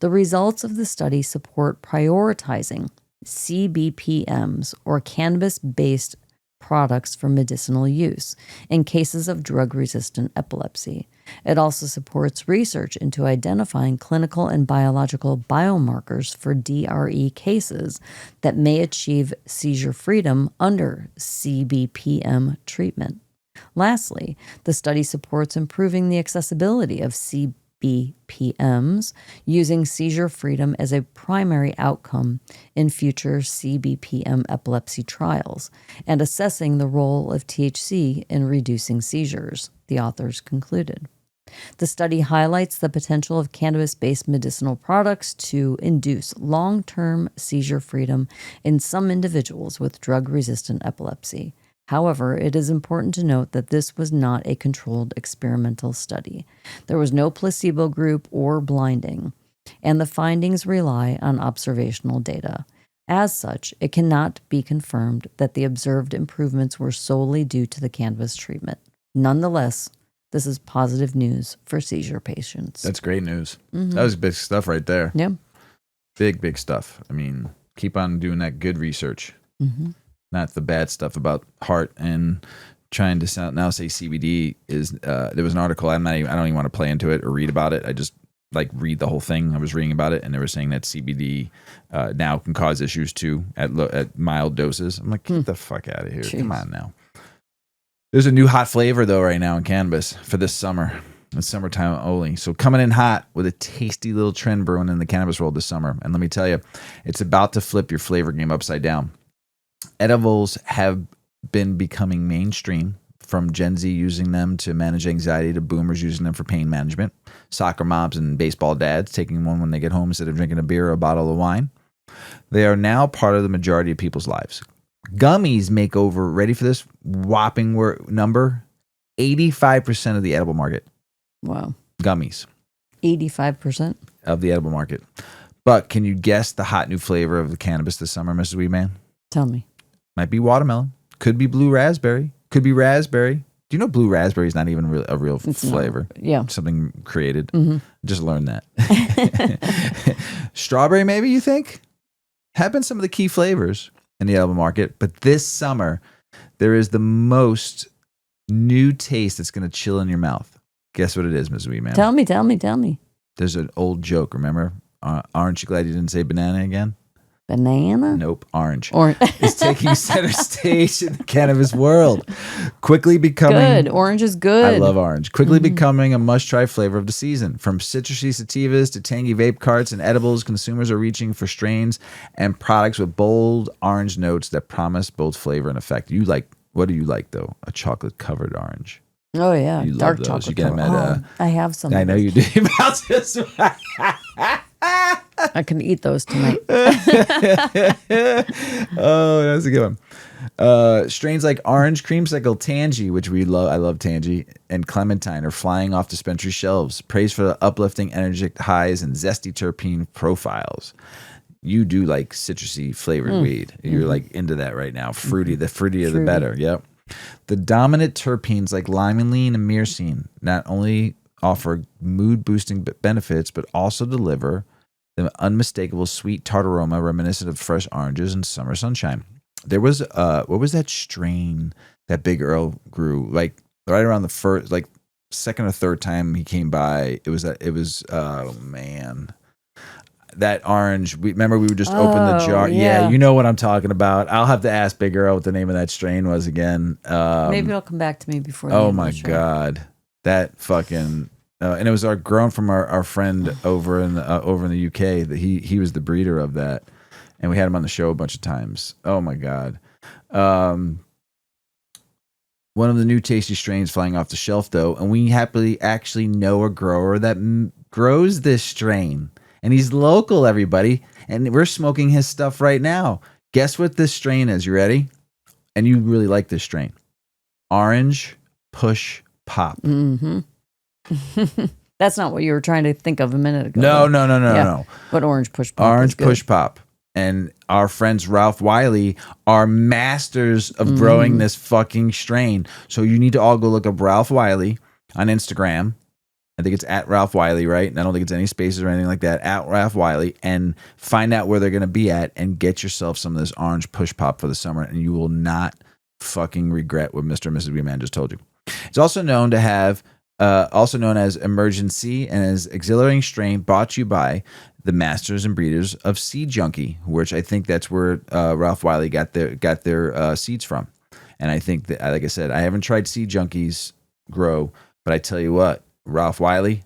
The results of the study support prioritizing CBPMs, or cannabis-based products for medicinal use, in cases of drug-resistant epilepsy. It also supports research into identifying clinical and biological biomarkers for DRE cases that may achieve seizure freedom under CBPM treatment. Lastly, the study supports improving the accessibility of CBPMs, using seizure freedom as a primary outcome in future CBPM epilepsy trials, and assessing the role of THC in reducing seizures, the authors concluded. The study highlights the potential of cannabis-based medicinal products to induce long-term seizure freedom in some individuals with drug-resistant epilepsy. However, it is important to note that this was not a controlled experimental study. There was no placebo group or blinding, and the findings rely on observational data. As such, it cannot be confirmed that the observed improvements were solely due to the cannabis treatment. Nonetheless, this is positive news for seizure patients. That's great news. That was big stuff right there. Yeah. Big stuff. I mean, keep on doing that good research. Not the bad stuff about heart and trying to now say CBD is. There was an article. I don't even want to play into it or read about it. I just read the whole thing. I was reading about it, and they were saying that CBD now can cause issues too at mild doses. I'm like, get the fuck out of here! Jeez. Come on now. There's a new hot flavor though right now in cannabis for this summer. It's summertime only. So coming in hot with a tasty little trend brewing in the cannabis world this summer. And let me tell you, it's about to flip your flavor game upside down. Edibles have been becoming mainstream, from Gen Z using them to manage anxiety to boomers using them for pain management. Soccer moms and baseball dads taking one when they get home instead of drinking a beer or a bottle of wine. They are now part of the majority of people's lives. Gummies make over, ready for this whopping number, 85% of the edible market. Wow. Gummies. 85% of the edible market. But can you guess the hot new flavor of the cannabis this summer, Mrs. Weedman? Tell me. Might be watermelon. Could be blue raspberry. Could be raspberry. Do you know blue raspberry is not even a real flavor? Yeah. Something created. Just learned that. Strawberry, maybe, you think? Have been some of the key flavors in the edible market. But this summer, there is the most new taste that's going to chill in your mouth. Guess what it is, Ms. Weedman? Tell me. There's an old joke, remember? Aren't you glad you didn't say banana again? Banana? Nope, orange. It's taking center stage in the cannabis world. Quickly becoming... Good. Orange is good. I love orange. Quickly becoming a must-try flavor of the season. From citrusy sativas to tangy vape carts and edibles, consumers are reaching for strains and products with bold orange notes that promise both flavor and effect. What do you like, though? A chocolate-covered orange. Oh, yeah. You Dark love those. chocolate. You get them at... I have some. I know you do. I can eat those tonight. Oh, that's a good one. Strains like orange creamsicle, tangy, which we love. I love tangy, and clementine are flying off dispensary shelves. Praised for the uplifting energetic highs and zesty terpene profiles. You do like citrusy flavored weed. You're like into that right now. Fruity, the fruitier the better. Yep. The dominant terpenes like limonene and myrcene not only offer mood boosting benefits, but also deliver the unmistakable sweet tart aroma reminiscent of fresh oranges and summer sunshine. There was what was that strain that Big Earl grew? Like right around the first, like second or third time he came by, it was oh man, that orange. Remember we would just open the jar. Yeah, you know what I'm talking about. I'll have to ask Big Girl what the name of that strain was again. Maybe it'll come back to me before. Oh my god, that fucking. And it was grown from our friend over in the UK. That he was the breeder of that, and we had him on the show a bunch of times. Oh my god. One of the new tasty strains flying off the shelf, though, and we happily actually know a grower that grows this strain. And he's local, everybody. And we're smoking his stuff right now. Guess what this strain is? You ready? And you really like this strain. Orange Push Pop. Mm-hmm. That's not what you were trying to think of a minute ago. No. But Orange Push Pop. Orange Push Pop. And our friends Ralph Wiley are masters of growing this fucking strain. So you need to all go look up Ralph Wiley on Instagram. I think it's at Ralph Wiley, right? And I don't think it's any spaces or anything like that. At Ralph Wiley, and find out where they're going to be at and get yourself some of this Orange Push Pop for the summer, and you will not fucking regret what Mr. and Mrs. Weedman just told you. It's also known to have, also known as Emergency and as exhilarating strain, brought to you by the masters and breeders of Seed Junkie, which I think that's where Ralph Wiley got their seeds from. And I think that, like I said, I haven't tried Seed Junkie's grow, but I tell you what, Ralph Wiley,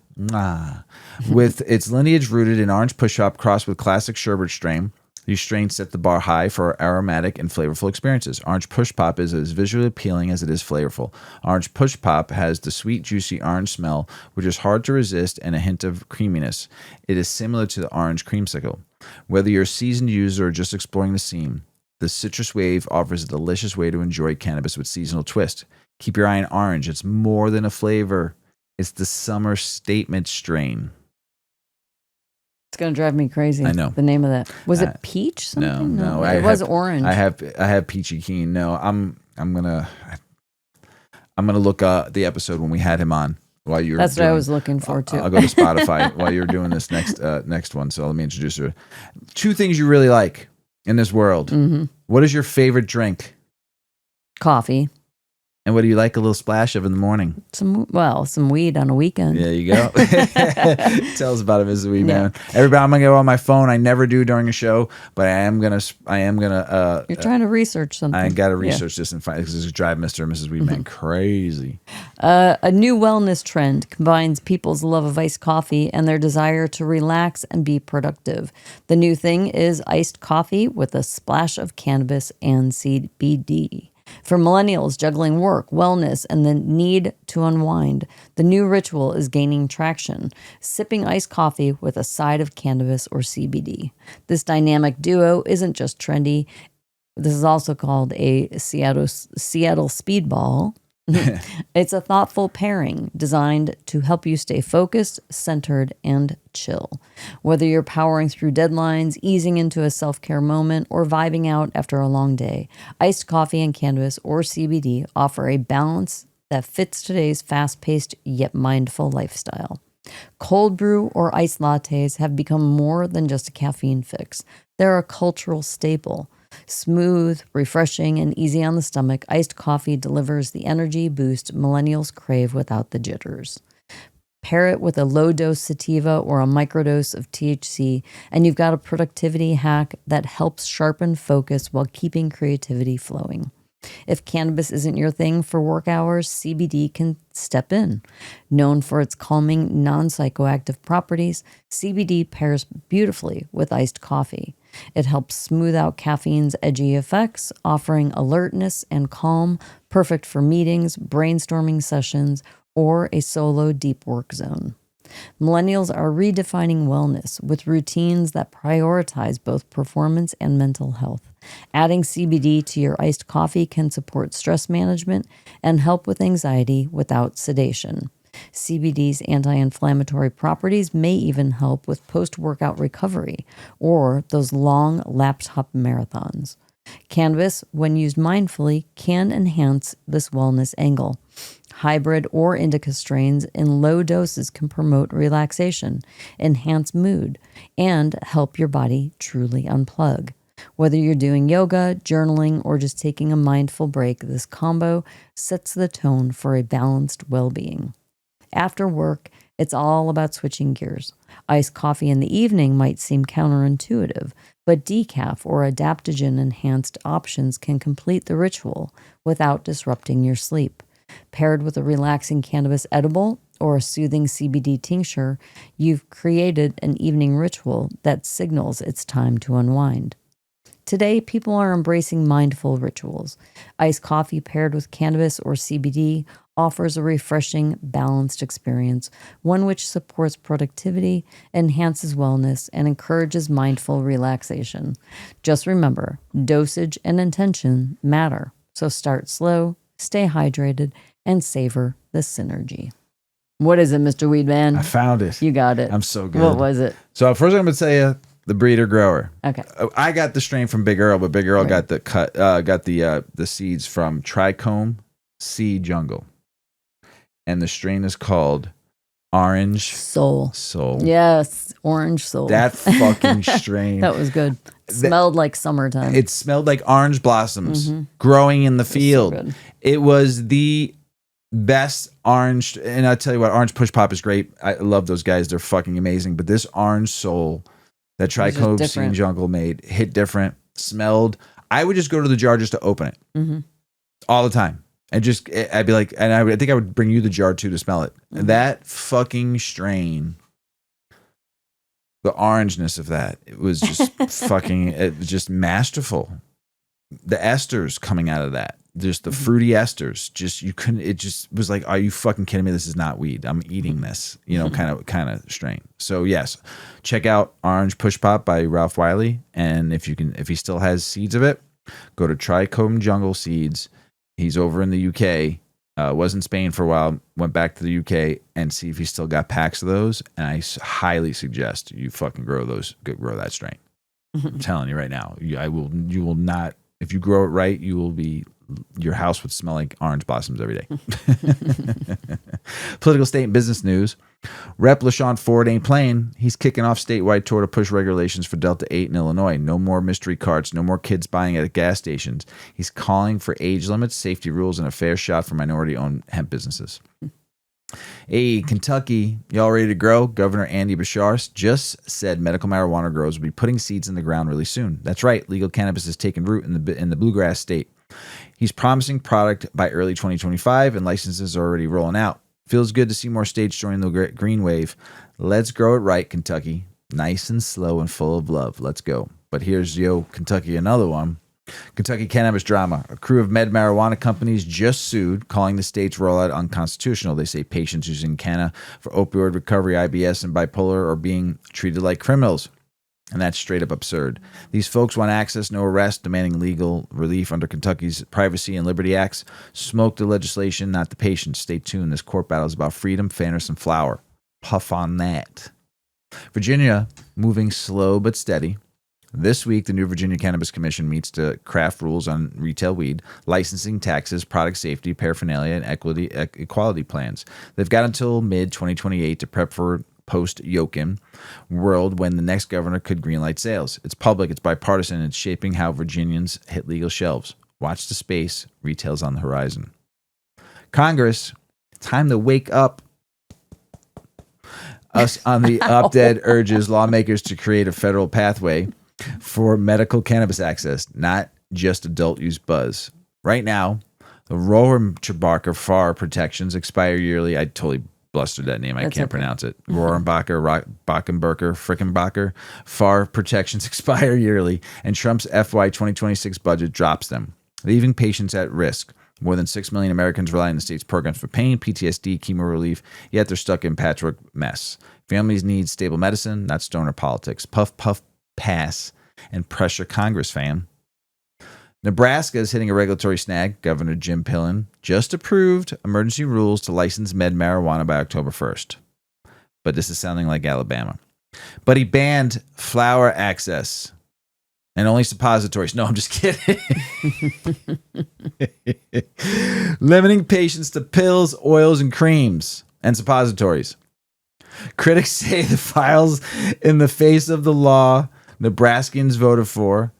with its lineage rooted in Orange Push Pop crossed with classic sherbet strain, these strains set the bar high for aromatic and flavorful experiences. Orange Push Pop is as visually appealing as it is flavorful. Orange Push Pop has the sweet, juicy orange smell, which is hard to resist, and a hint of creaminess. It is similar to the orange creamsicle. Whether you're a seasoned user or just exploring the scene, the citrus wave offers a delicious way to enjoy cannabis with seasonal twist. Keep your eye on orange. It's more than a flavor. It's the summer statement strain. It's gonna drive me crazy. I know the name of that. Was it peach? Something? No. It was orange. I have peachy keen. No, I'm gonna look the episode when we had him on while you're. That's what I was looking for too. I'll go to Spotify while you're doing this next one. So let me introduce her. 2 things you really like in this world. Mm-hmm. What is your favorite drink? Coffee. And what do you like a little splash of in the morning? Some weed on a weekend. There you go. Tell us about it, Mrs. Weedman. Everybody, I'm gonna go on my phone. I never do during a show, but I am gonna. You're trying to research something. I got to research this and find because this drive Mr. and Mrs. Weedman crazy. A new wellness trend combines people's love of iced coffee and their desire to relax and be productive. The new thing is iced coffee with a splash of cannabis and CBD. For millennials juggling work, wellness, and the need to unwind, the new ritual is gaining traction, sipping iced coffee with a side of cannabis or CBD. This dynamic duo isn't just trendy. This is also called a Seattle speedball. It's a thoughtful pairing designed to help you stay focused, centered, and chill. Whether you're powering through deadlines, easing into a self-care moment, or vibing out after a long day, iced coffee and cannabis or CBD offer a balance that fits today's fast-paced yet mindful lifestyle. Cold brew or iced lattes have become more than just a caffeine fix. They're a cultural staple. Smooth, refreshing, and easy on the stomach, iced coffee delivers the energy boost millennials crave without the jitters. Pair it with a low-dose sativa or a microdose of THC, and you've got a productivity hack that helps sharpen focus while keeping creativity flowing. If cannabis isn't your thing for work hours, CBD can step in. Known for its calming, non-psychoactive properties, CBD pairs beautifully with iced coffee. It helps smooth out caffeine's edgy effects, offering alertness and calm, perfect for meetings, brainstorming sessions, or a solo deep work zone. Millennials are redefining wellness with routines that prioritize both performance and mental health. Adding CBD to your iced coffee can support stress management and help with anxiety without sedation. CBD's anti-inflammatory properties may even help with post-workout recovery or those long laptop marathons. Cannabis, when used mindfully, can enhance this wellness angle. Hybrid or indica strains in low doses can promote relaxation, enhance mood, and help your body truly unplug. Whether you're doing yoga, journaling, or just taking a mindful break, this combo sets the tone for a balanced well-being. After work, It's all about switching gears. Iced coffee in the evening might seem counterintuitive, but decaf or adaptogen-enhanced options can complete the ritual without disrupting your sleep. Paired with a relaxing cannabis edible or a soothing CBD tincture, you've created an evening ritual that signals it's time to unwind. Today, people are embracing mindful rituals. Iced coffee paired with cannabis or CBD offers a refreshing, balanced experience, one which supports productivity, enhances wellness, and encourages mindful relaxation. Just remember, dosage and intention matter. So start slow, stay hydrated, and savor the synergy. What is it, Mr. Weedman? I found it. You got it. I'm so good. What was it? So first I'm going to say the breeder grower. Okay. I got the strain from Big Earl, but Big Earl got the seeds from Trichome Seed Jungle. And the strain is called Orange Soul. Soul. Yes, Orange Soul. That fucking strain. That was good. Smelled like summertime. It smelled like orange blossoms growing in the field. So good. It was the best orange, and I tell you what, Orange Push Pop is great. I love those guys. They're fucking amazing. But this Orange Soul that Trichome Seed Jungle made hit different, smelled. I would just go to the jar just to open it all the time. And just, I'd be like, and I think I would bring you the jar too to smell it. That fucking strain, the orangeness of that, it was just fucking, it was just masterful. The esters coming out of that, just the fruity esters, just, you couldn't, it just was like, are you fucking kidding me? This is not weed. I'm eating this, you know, kind of strain. So yes, check out Orange Push Pop by Ralph Wiley. And if he still has seeds of it, go to Trichome Jungle Seeds. He's over in the UK, was in Spain for a while, went back to the UK, and see if he still got packs of those. And I highly suggest you fucking grow that strain. I'm telling you right now, you will not, if you grow it right, your house would smell like orange blossoms every day. Political, state, and business news. Rep. LaShawn Ford ain't playing. He's kicking off statewide tour to push regulations for Delta 8 in Illinois. No more mystery carts, no more kids buying at gas stations. He's calling for age limits, safety rules, and a fair shot for minority-owned hemp businesses. Hey, Kentucky, y'all ready to grow? Governor Andy Bashar just said medical marijuana growers will be putting seeds in the ground really soon. That's right, legal cannabis has taken root in the bluegrass state. He's promising product by early 2025, and licenses are already rolling out. Feels good to see more states join the green wave. Let's grow it right, Kentucky. Nice and slow and full of love. Let's go. But here's Kentucky, another one. Kentucky cannabis drama. A crew of med marijuana companies just sued, calling the state's rollout unconstitutional. They say patients using canna for opioid recovery, IBS, and bipolar are being treated like criminals. And that's straight up absurd. These folks want access, no arrest, demanding legal relief under Kentucky's Privacy and Liberty Acts. Smoke the legislation, not the patients. Stay tuned. This court battle is about freedom, fairness, and flower. Puff on that. Virginia, moving slow but steady. This week, the new Virginia Cannabis Commission meets to craft rules on retail weed, licensing, taxes, product safety, paraphernalia, and equality plans. They've got until mid-2028 to prep for post-Yoakum world when the next governor could greenlight sales. It's public, it's bipartisan, it's shaping how Virginians hit legal shelves. Watch the space. Retail's on the horizon. Congress, time to wake up. Us on the op-ed urges lawmakers to create a federal pathway for medical cannabis access, not just adult use buzz. Right now, the Rohrabacher FAR protections expire yearly. I totally blustered that name. I can't pronounce it. Rohrabacher, Bachenberger, Frickenbacher. FAR protections expire yearly, and Trump's FY 2026 budget drops them, leaving patients at risk. More than 6 million Americans rely on the state's programs for pain, PTSD, chemo relief, yet they're stuck in patchwork mess. Families need stable medicine, not stoner politics. Puff, puff, pass, and pressure Congress, fam. Nebraska is hitting a regulatory snag. Governor Jim Pillen just approved emergency rules to license med marijuana by October 1st. But this is sounding like Alabama. But he banned flower access and only suppositories. No, I'm just kidding. Limiting patients to pills, oils, and creams and suppositories. Critics say the files in the face of the law Nebraskans voted for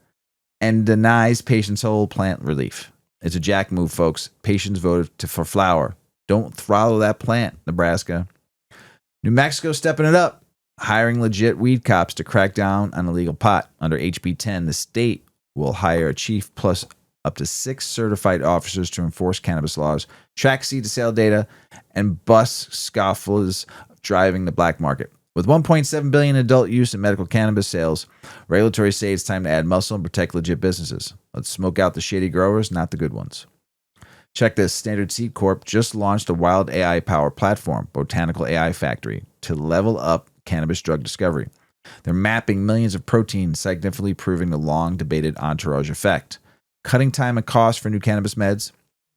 and denies patients whole plant relief. It's a jack move, folks. Patients voted for flower. Don't throttle that plant, Nebraska. New Mexico stepping it up, hiring legit weed cops to crack down on illegal pot. Under HB 10, the state will hire a chief plus up to 6 certified officers to enforce cannabis laws, track seed-to-sale data, and bust scofflaws driving the black market. With $1.7 billion adult use in medical cannabis sales, regulators say it's time to add muscle and protect legit businesses. Let's smoke out the shady growers, not the good ones. Check this. Standard Seed Corp just launched a wild AI-powered platform, Botanical AI Factory, to level up cannabis drug discovery. They're mapping millions of proteins, significantly proving the long-debated entourage effect. Cutting time and cost for new cannabis meds.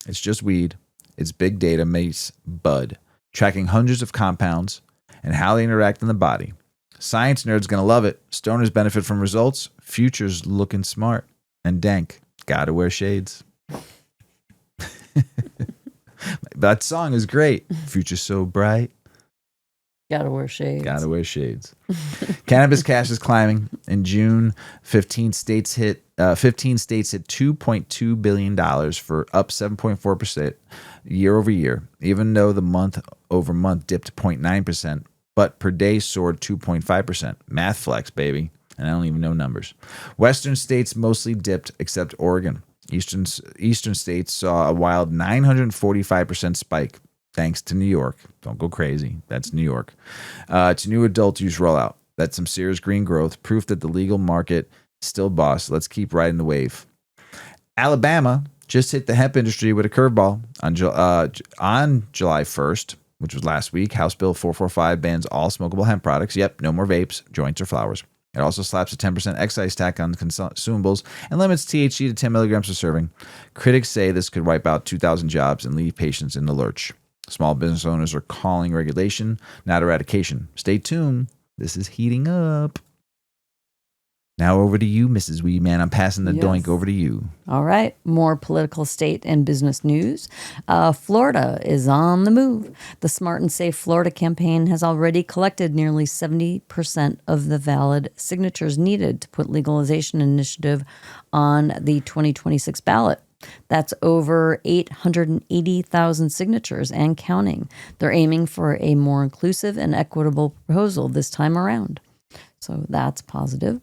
It's just weed. It's big data meets bud. Tracking hundreds of compounds and how they interact in the body. Science nerds gonna love it. Stoners benefit from results. Future's looking smart. And dank. Gotta wear shades. That song is great. Future's so bright. Gotta wear shades. Gotta wear shades. Cannabis cash is climbing. In June, 15 states hit $2.2 billion for up 7.4% year over year, even though the month over month dipped 0.9%, but per day soared 2.5%. Math flex, baby. And I don't even know numbers. Western states mostly dipped except Oregon. Eastern states saw a wild 945% spike. Thanks to New York. Don't go crazy. That's New York. To new adult use rollout. That's some serious green growth. Proof that the legal market still boss. Let's keep riding the wave. Alabama just hit the hemp industry with a curveball. On July 1st, which was last week, House Bill 445 bans all smokable hemp products. Yep, no more vapes, joints, or flowers. It also slaps a 10% excise tax on consumables and limits THC to 10 milligrams per serving. Critics say this could wipe out 2,000 jobs and leave patients in the lurch. Small business owners are calling regulation, not eradication. Stay tuned. This is heating up. Now over to you, Mrs. Weedman. I'm passing the doink over to you. All right. More political, state, and business news. Florida is on the move. The Smart and Safe Florida campaign has already collected nearly 70% of the valid signatures needed to put legalization initiative on the 2026 ballot. That's over 880,000 signatures and counting. They're aiming for a more inclusive and equitable proposal this time around. So that's positive.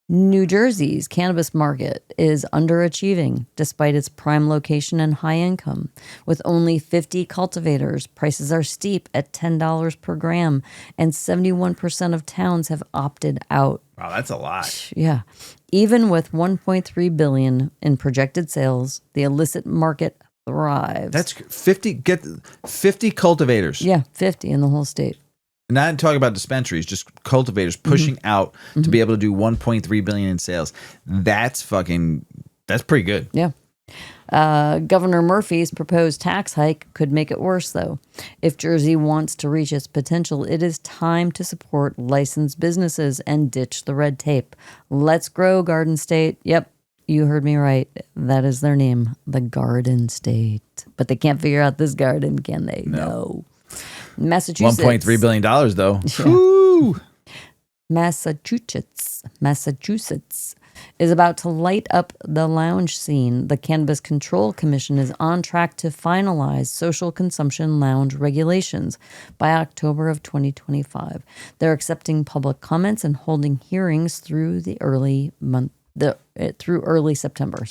New Jersey's cannabis market is underachieving despite its prime location and high income. With only 50 cultivators, prices are steep at $10 per gram, and 71% of towns have opted out. Wow, that's a lot. Yeah. Even with $1.3 billion in projected sales, the illicit market thrives. That's 50. Get 50 cultivators. Yeah, 50 in the whole state. Not talking about dispensaries, just cultivators pushing out to be able to do 1.3 billion in sales. That's pretty good. Yeah. Governor Murphy's proposed tax hike could make it worse, though. If Jersey wants to reach its potential, it is time to support licensed businesses and ditch the red tape. Let's grow, Garden State. Yep, you heard me right. That is their name, the Garden State. But they can't figure out this garden, can they? No. Massachusetts. $1.3 billion, though. Yeah. Massachusetts is about to light up the lounge scene. The Cannabis Control Commission is on track to finalize social consumption lounge regulations by October of 2025. They're accepting public comments and holding hearings through early September.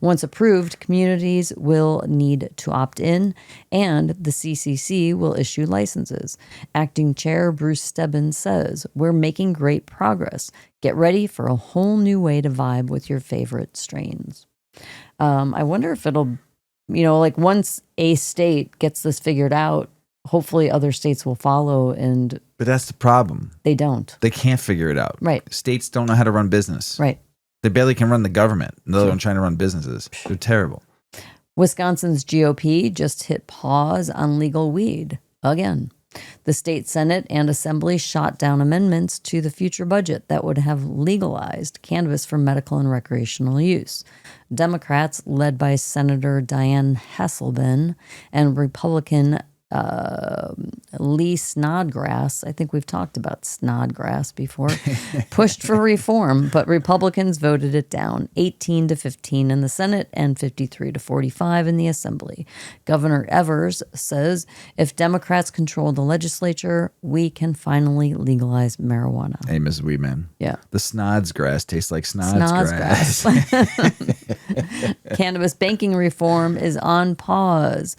Once approved, communities will need to opt in, and the CCC will issue licenses. Acting Chair Bruce Stebbins says, "We're making great progress. Get ready for a whole new way to vibe with your favorite strains." I wonder if it'll, once a state gets this figured out, hopefully other states will follow. But that's the problem. They don't. They can't figure it out. Right. States don't know how to run business. Right. They barely can run the government. They're trying to run businesses. They're terrible. Wisconsin's GOP just hit pause on legal weed again. The state Senate and Assembly shot down amendments to the future budget that would have legalized cannabis for medical and recreational use. Democrats, led by Senator Dianne Hasselbeck, and Republican Lee Snodgrass, I think we've talked about Snodgrass before, pushed for reform, but Republicans voted it down 18-15 in the Senate and 53-45 in the Assembly. Governor Evers says if Democrats control the legislature, we can finally legalize marijuana. Hey, Mrs. Weedman. Yeah. The Snodsgrass tastes like Snodsgrass. Cannabis banking reform is on pause.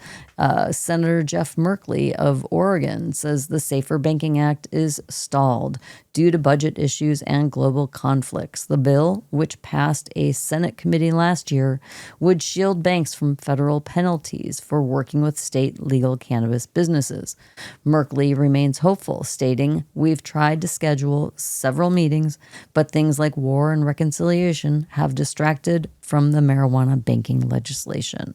Senator Jeff Merkley of Oregon says the Safer Banking Act is stalled due to budget issues and global conflicts. The bill, which passed a Senate committee last year, would shield banks from federal penalties for working with state legal cannabis businesses. Merkley remains hopeful, stating, "We've tried to schedule several meetings, but things like war and reconciliation have distracted from the marijuana banking legislation."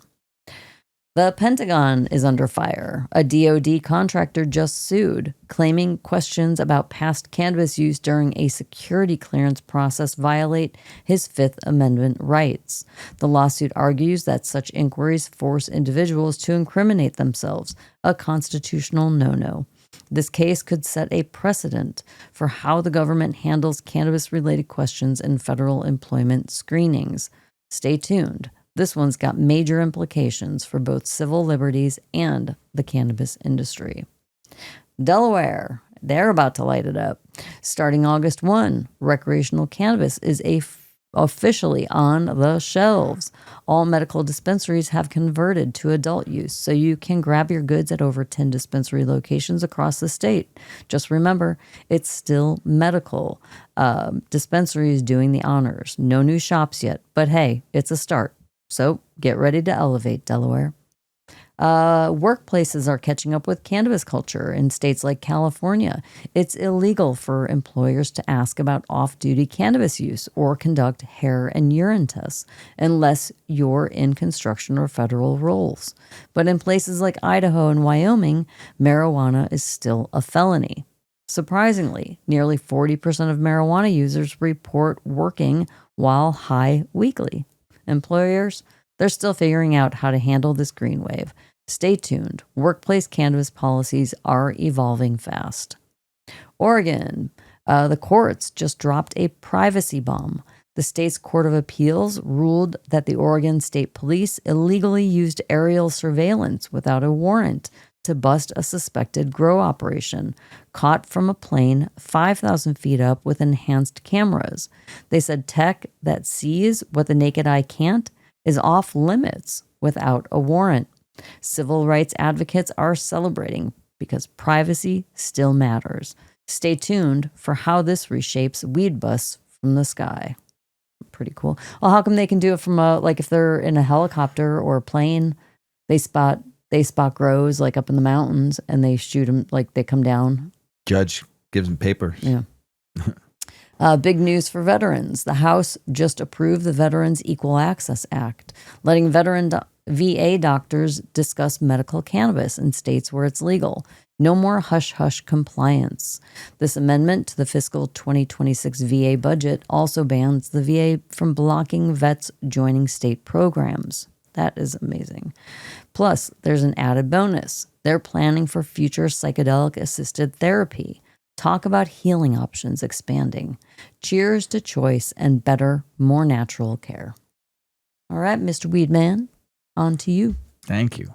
The Pentagon is under fire. A DoD contractor just sued, claiming questions about past cannabis use during a security clearance process violate his Fifth Amendment rights. The lawsuit argues that such inquiries force individuals to incriminate themselves, a constitutional no-no. This case could set a precedent for how the government handles cannabis-related questions in federal employment screenings. Stay tuned. This one's got major implications for both civil liberties and the cannabis industry. Delaware, they're about to light it up. Starting August 1, recreational cannabis is officially on the shelves. All medical dispensaries have converted to adult use, so you can grab your goods at over 10 dispensary locations across the state. Just remember, it's still medical. Dispensaries doing the honors. No new shops yet, but hey, it's a start. So get ready to elevate, Delaware. Workplaces are catching up with cannabis culture in states like California. It's illegal for employers to ask about off-duty cannabis use or conduct hair and urine tests unless you're in construction or federal roles. But in places like Idaho and Wyoming, marijuana is still a felony. Surprisingly, nearly 40% of marijuana users report working while high weekly. Employers, they're still figuring out how to handle this green wave. Stay tuned. Workplace cannabis policies are evolving fast. Oregon, the courts just dropped a privacy bomb. The state's Court of Appeals ruled that the Oregon State Police illegally used aerial surveillance without a warrant to bust a suspected grow operation, caught from a plane 5,000 feet up with enhanced cameras. They said tech that sees what the naked eye can't is off limits without a warrant. Civil rights advocates are celebrating because privacy still matters. Stay tuned for how this reshapes weed busts from the sky. Pretty cool. Well, how come they can do it from if they're in a helicopter or a plane, they spot grows like up in the mountains and they shoot them, like they come down. Judge gives them papers. Yeah. Big news for veterans. The House just approved the Veterans Equal Access Act, letting VA doctors discuss medical cannabis in states where it's legal. No more hush-hush compliance. This amendment to the fiscal 2026 VA budget also bans the VA from blocking vets joining state programs. That is amazing. Plus, there's an added bonus. They're planning for future psychedelic-assisted therapy. Talk about healing options expanding. Cheers to choice and better, more natural care. All right, Mr. Weedman, on to you. Thank you.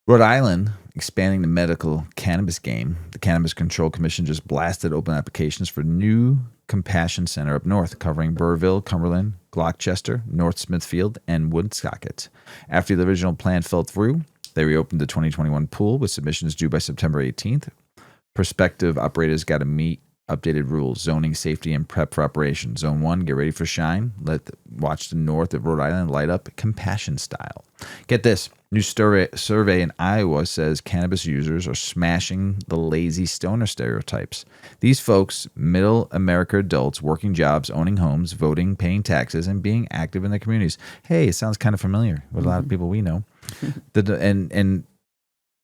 Rhode Island expanding the medical cannabis game. The Cannabis Control Commission just blasted open applications for new Compassion Center up north, covering Burrville, Cumberland, Gloucester, North Smithfield, and Woonsocket. After the original plan fell through, they reopened the 2021 pool with submissions due by September 18th. Prospective operators got to meet updated rules, zoning, safety, and prep for operation. Zone 1, get ready for shine. Watch the north of Rhode Island light up Compassion style. Get this. New survey in Iowa says cannabis users are smashing the lazy stoner stereotypes. These folks, middle America adults, working jobs, owning homes, voting, paying taxes, and being active in their communities. Hey, it sounds kind of familiar with a lot of people we know. And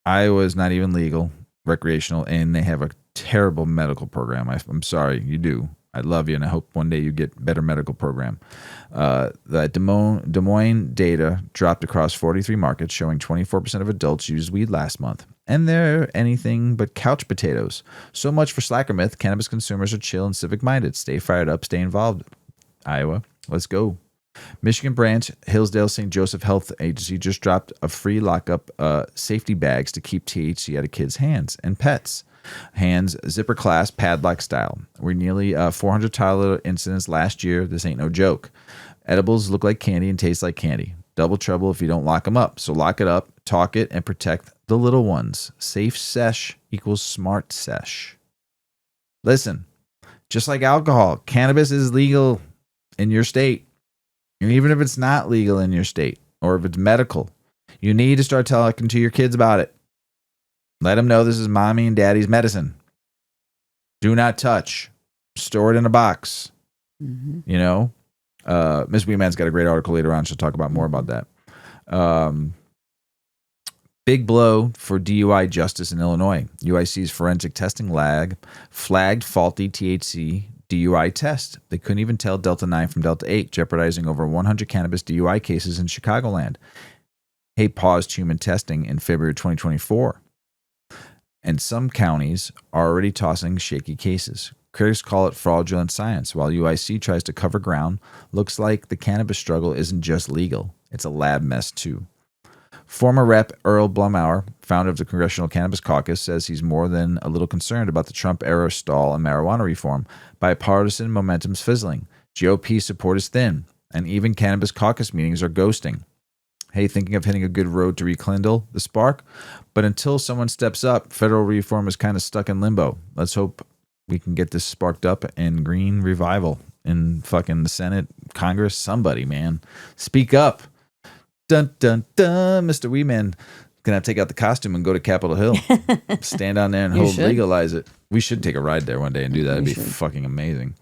Iowa is not even legal, recreational, and they have a terrible medical program. I'm sorry, you do. I love you, and I hope one day you get better medical program. The Des Moines data dropped across 43 markets, showing 24% of adults used weed last month. And they're anything but couch potatoes. So much for Slacker Myth. Cannabis consumers are chill and civic-minded. Stay fired up, stay involved. Iowa, let's go. Michigan branch, Hillsdale St. Joseph Health Agency just dropped a free lockup safety bags to keep THC out of kids' hands and pets. Hands, zipper clasp, padlock style. We're nearly 400 toddler incidents last year. This ain't no joke. Edibles look like candy and taste like candy. Double trouble if you don't lock them up. So lock it up, talk it, and protect the little ones. Safe sesh equals smart sesh. Listen, just like alcohol, cannabis is legal in your state. And even if it's not legal in your state or if it's medical, you need to start talking to your kids about it. Let them know this is mommy and daddy's medicine. Do not touch. Store it in a box. Mm-hmm. You know, Miss Weedman's got a great article later on. She'll talk about more about that. Big blow for DUI justice in Illinois. UIC's forensic testing lab flagged faulty THC DUI test. They couldn't even tell Delta 9 from Delta 8, jeopardizing over 100 cannabis DUI cases in Chicagoland. Hay paused human testing in February 2024. And some counties are already tossing shaky cases. Critics call it fraudulent science, while UIC tries to cover ground. Looks like the cannabis struggle isn't just legal, it's a lab mess too. Former Rep. Earl Blumauer, founder of the Congressional Cannabis Caucus, says he's more than a little concerned about the Trump-era stall in marijuana reform. Bipartisan momentum's fizzling. GOP support is thin, and even cannabis caucus meetings are ghosting. Hey, thinking of hitting a good road to rekindle the spark? But until someone steps up, federal reform is kind of stuck in limbo. Let's hope we can get this sparked up in green revival in fucking the Senate, Congress. Somebody, man. Speak up. Dun, dun, dun. Mr. Weedman gonna have to take out the costume and go to Capitol Hill. Stand on there and legalize it. We should take a ride there one day and do that. It'd be fucking amazing.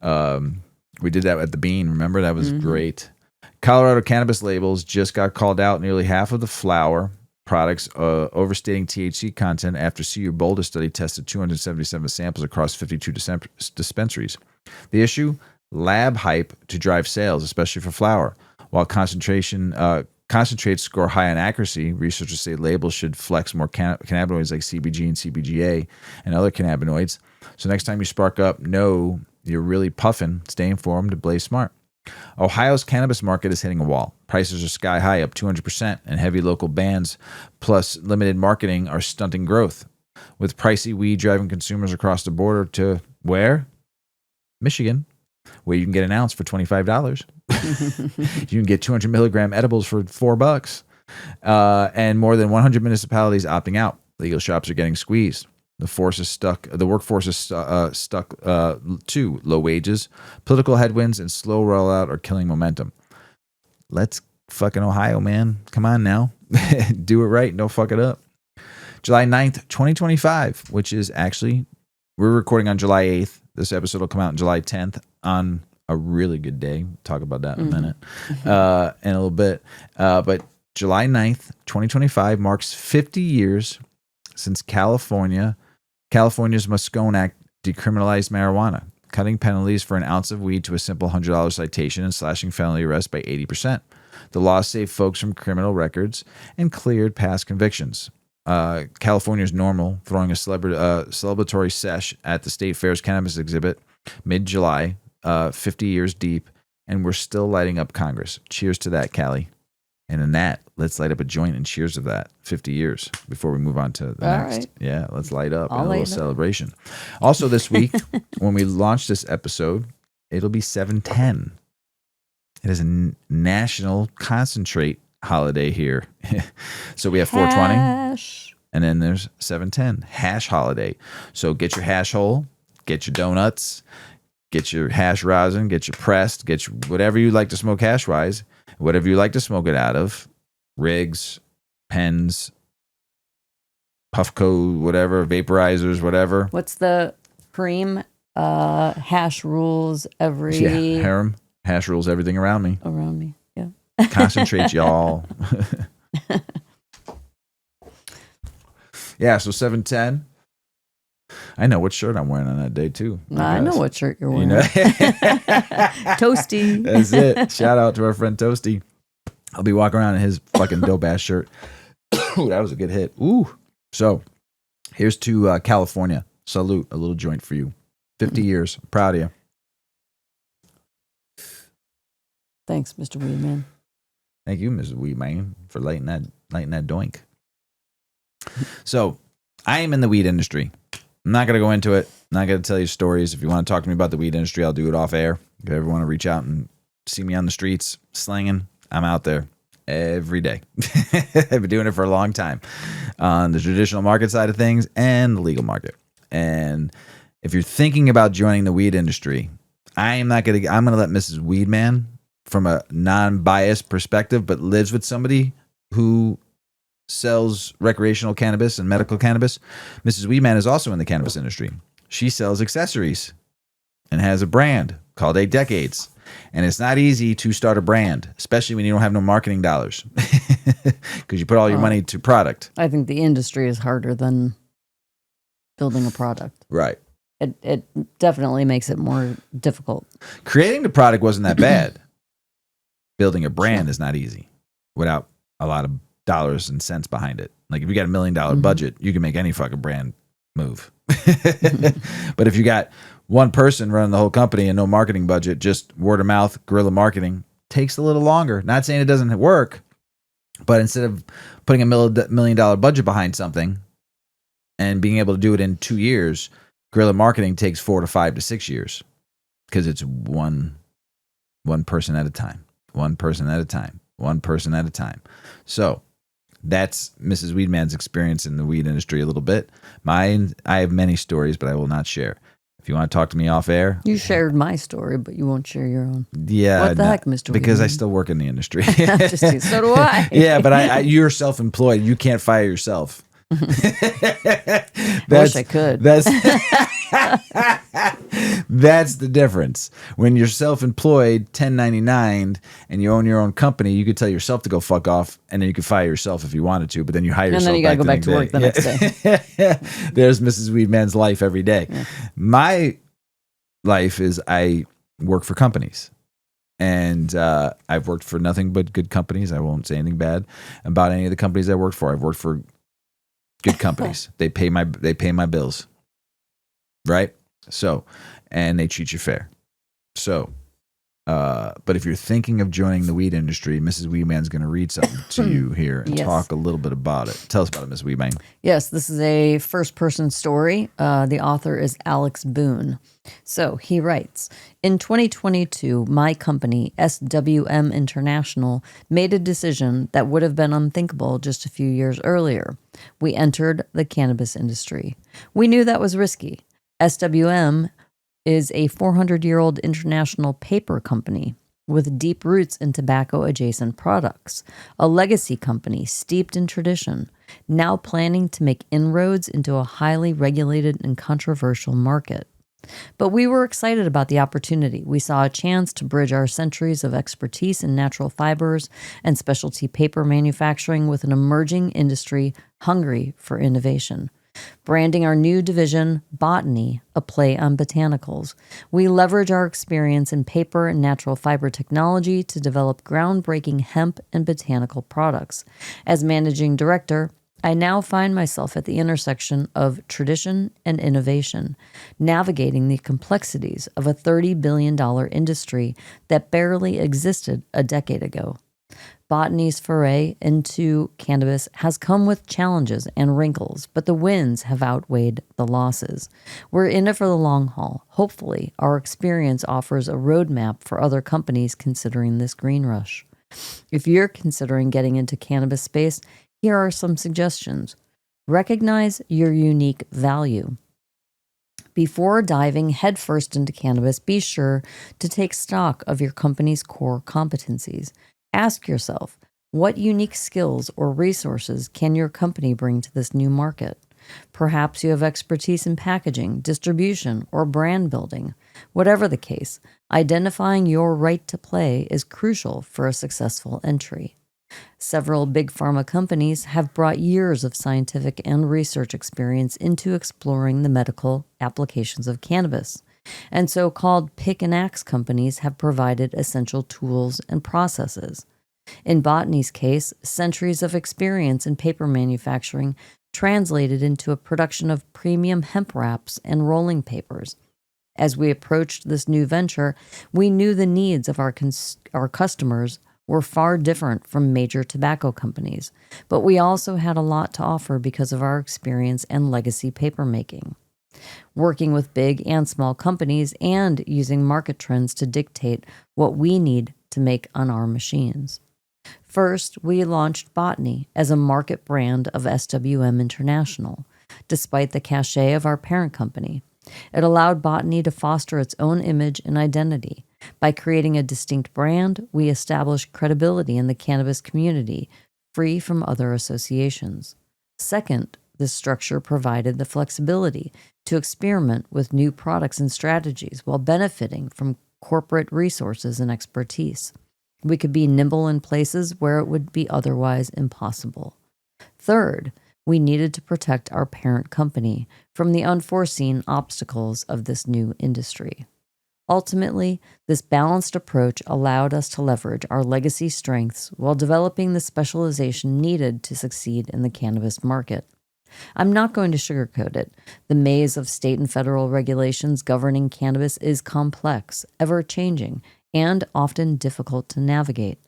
We did that at the Bean. Remember? That was great. Colorado cannabis labels just got called out. Nearly half of the flower products overstating THC content after CU Boulder study tested 277 samples across 52 dispensaries. The issue? Lab hype to drive sales, especially for flower. While concentrates score high on accuracy, researchers say labels should flex more cannabinoids like CBG and CBGA and other cannabinoids. So next time you spark up, know you're really puffing. Stay informed to blaze smart. Ohio's cannabis market is hitting a wall. Prices are sky high, up 200%, and heavy local bans plus limited marketing are stunting growth. With pricey weed driving consumers across the border to where? Michigan, where you can get an ounce for $25. You can get 200 milligram edibles for $4. And more than 100 municipalities opting out. Legal shops are getting squeezed. The workforce is stuck too. Low wages, political headwinds, and slow rollout are killing momentum. Let's fucking Ohio, man. Come on now. Do it right. Don't fuck it up. July 9th, 2025, which is actually, we're recording on July 8th. This episode will come out on July 10th on a really good day. We'll talk about that in a minute, in a little bit. But July 9th, 2025 marks 50 years since California's Moscone Act decriminalized marijuana, cutting penalties for an ounce of weed to a simple $100 citation and slashing felony arrests by 80%. The law saved folks from criminal records and cleared past convictions. California's NORML throwing a celebratory sesh at the State Fair's cannabis exhibit mid-July, 50 years deep, and we're still lighting up Congress. Cheers to that, Cali. And in that, let's light up a joint and cheers of that. 50 years before we move on to the next. Right. Yeah, let's light up a little celebration. Also this week, when we launch this episode, it'll be 7/10. It is a national concentrate holiday here. So we have 420, and then there's 7/10, hash holiday. So get your hash hole, get your donuts, get your hash rosin, get your pressed, get your whatever you like to smoke hash-wise, whatever you like to smoke it out of, rigs, pens, Puffco, whatever, vaporizers, whatever. What's the cream? Hash rules every... Yeah, harem. Hash rules everything around me. Around me, yeah. Concentrate, y'all. Yeah, so 7/10. I know what shirt I'm wearing on that day too. I know what shirt you're wearing. You know? Toasty. That's it. Shout out to our friend Toasty. I'll be walking around in his fucking dope ass shirt. Ooh, that was a good hit. Ooh. So here's to California. Salute. A little joint for you. 50 years. Proud of you. Thanks, Mr. Weedman. Thank you, Mrs. Weedman, for lighting that doink. So I am in the weed industry. I'm not going to go into it. I'm not going to tell you stories. If you want to talk to me about the weed industry, I'll do it off air. If you ever want to reach out and see me on the streets slinging, I'm out there every day. I've been doing it for a long time on the traditional market side of things and the legal market. And if you're thinking about joining the weed industry, I'm going to let Mrs. Weedman, from a non-biased perspective, but lives with somebody who sells recreational cannabis and medical cannabis. Mrs. Weedman is also in the cannabis industry. She sells accessories and has a brand called 8 Decades. And it's not easy to start a brand, especially when you don't have no marketing dollars, because you put all your money to product. I think the industry is harder than building a product. Right. It definitely makes it more difficult. Creating the product wasn't that bad. Building a brand is not easy without a lot of dollars and cents behind it. Like if you got $1 million budget, you can make any fucking brand move. But if you got one person running the whole company and no marketing budget, just word of mouth, guerrilla marketing, takes a little longer. Not saying it doesn't work, but instead of putting $1 million budget behind something and being able to do it in 2 years, guerrilla marketing takes 4 to 5 to 6 years because it's one person at a time. One person at a time. One person at a time. So that's Mrs. Weedman's experience in the weed industry a little bit. I have many stories, but I will not share. If you want to talk to me off air. You shared my story, but you won't share your own. Yeah. What the heck, Mr. Because Weedman? I still work in the industry. So do I. Yeah, but you're self-employed. You can't fire yourself. I wish I could. That's the difference. When you're self-employed, 1099, and you own your own company, you could tell yourself to go fuck off, and then you could fire yourself if you wanted to, but then you hire yourself. And then you got to go back to work the next day. There's Mrs. Weedman's life every day. Yeah. My life is I work for companies. And I've worked for nothing but good companies. I won't say anything bad about any of the companies I worked for. I've worked for good companies. They pay my bills. Right? So, and they treat you fair. So, but if you're thinking of joining the weed industry, Mrs. Weedman's going to read something to you here and talk a little bit about it. Tell us about it, Mrs. Weedman. Yes, this is a first-person story. The author is Alex Boone. So he writes, in 2022, my company, SWM International, made a decision that would have been unthinkable just a few years earlier. We entered the cannabis industry. We knew that was risky. SWM is a 400-year-old international paper company with deep roots in tobacco-adjacent products, a legacy company steeped in tradition, now planning to make inroads into a highly regulated and controversial market. But we were excited about the opportunity. We saw a chance to bridge our centuries of expertise in natural fibers and specialty paper manufacturing with an emerging industry hungry for innovation. Branding our new division, Botany, a play on botanicals, we leverage our experience in paper and natural fiber technology to develop groundbreaking hemp and botanical products. As managing director, I now find myself at the intersection of tradition and innovation, navigating the complexities of a $30 billion industry that barely existed a decade ago. Botany's foray into cannabis has come with challenges and wrinkles, but the wins have outweighed the losses. We're in it for the long haul. Hopefully, our experience offers a roadmap for other companies considering this green rush. If you're considering getting into cannabis space, here are some suggestions. Recognize your unique value. Before diving headfirst into cannabis, be sure to take stock of your company's core competencies. Ask yourself, what unique skills or resources can your company bring to this new market? Perhaps you have expertise in packaging, distribution, or brand building. Whatever the case, identifying your right to play is crucial for a successful entry. Several big pharma companies have brought years of scientific and research experience into exploring the medical applications of cannabis, and so-called pick and axe companies have provided essential tools and processes. In botany's case, centuries of experience in paper manufacturing translated into a production of premium hemp wraps and rolling papers. As we approached this new venture, we knew the needs of our customers were far different from major tobacco companies, but we also had a lot to offer because of our experience and legacy papermaking. Working with big and small companies and using market trends to dictate what we need to make on our machines. First, we launched Botany as a market brand of SWM International, despite the cachet of our parent company. It allowed Botany to foster its own image and identity. By creating a distinct brand, we established credibility in the cannabis community, free from other associations. Second, this structure provided the flexibility to experiment with new products and strategies while benefiting from corporate resources and expertise. We could be nimble in places where it would be otherwise impossible. Third, we needed to protect our parent company from the unforeseen obstacles of this new industry. Ultimately, this balanced approach allowed us to leverage our legacy strengths while developing the specialization needed to succeed in the cannabis market. I'm not going to sugarcoat it. The maze of state and federal regulations governing cannabis is complex, ever-changing, and often difficult to navigate.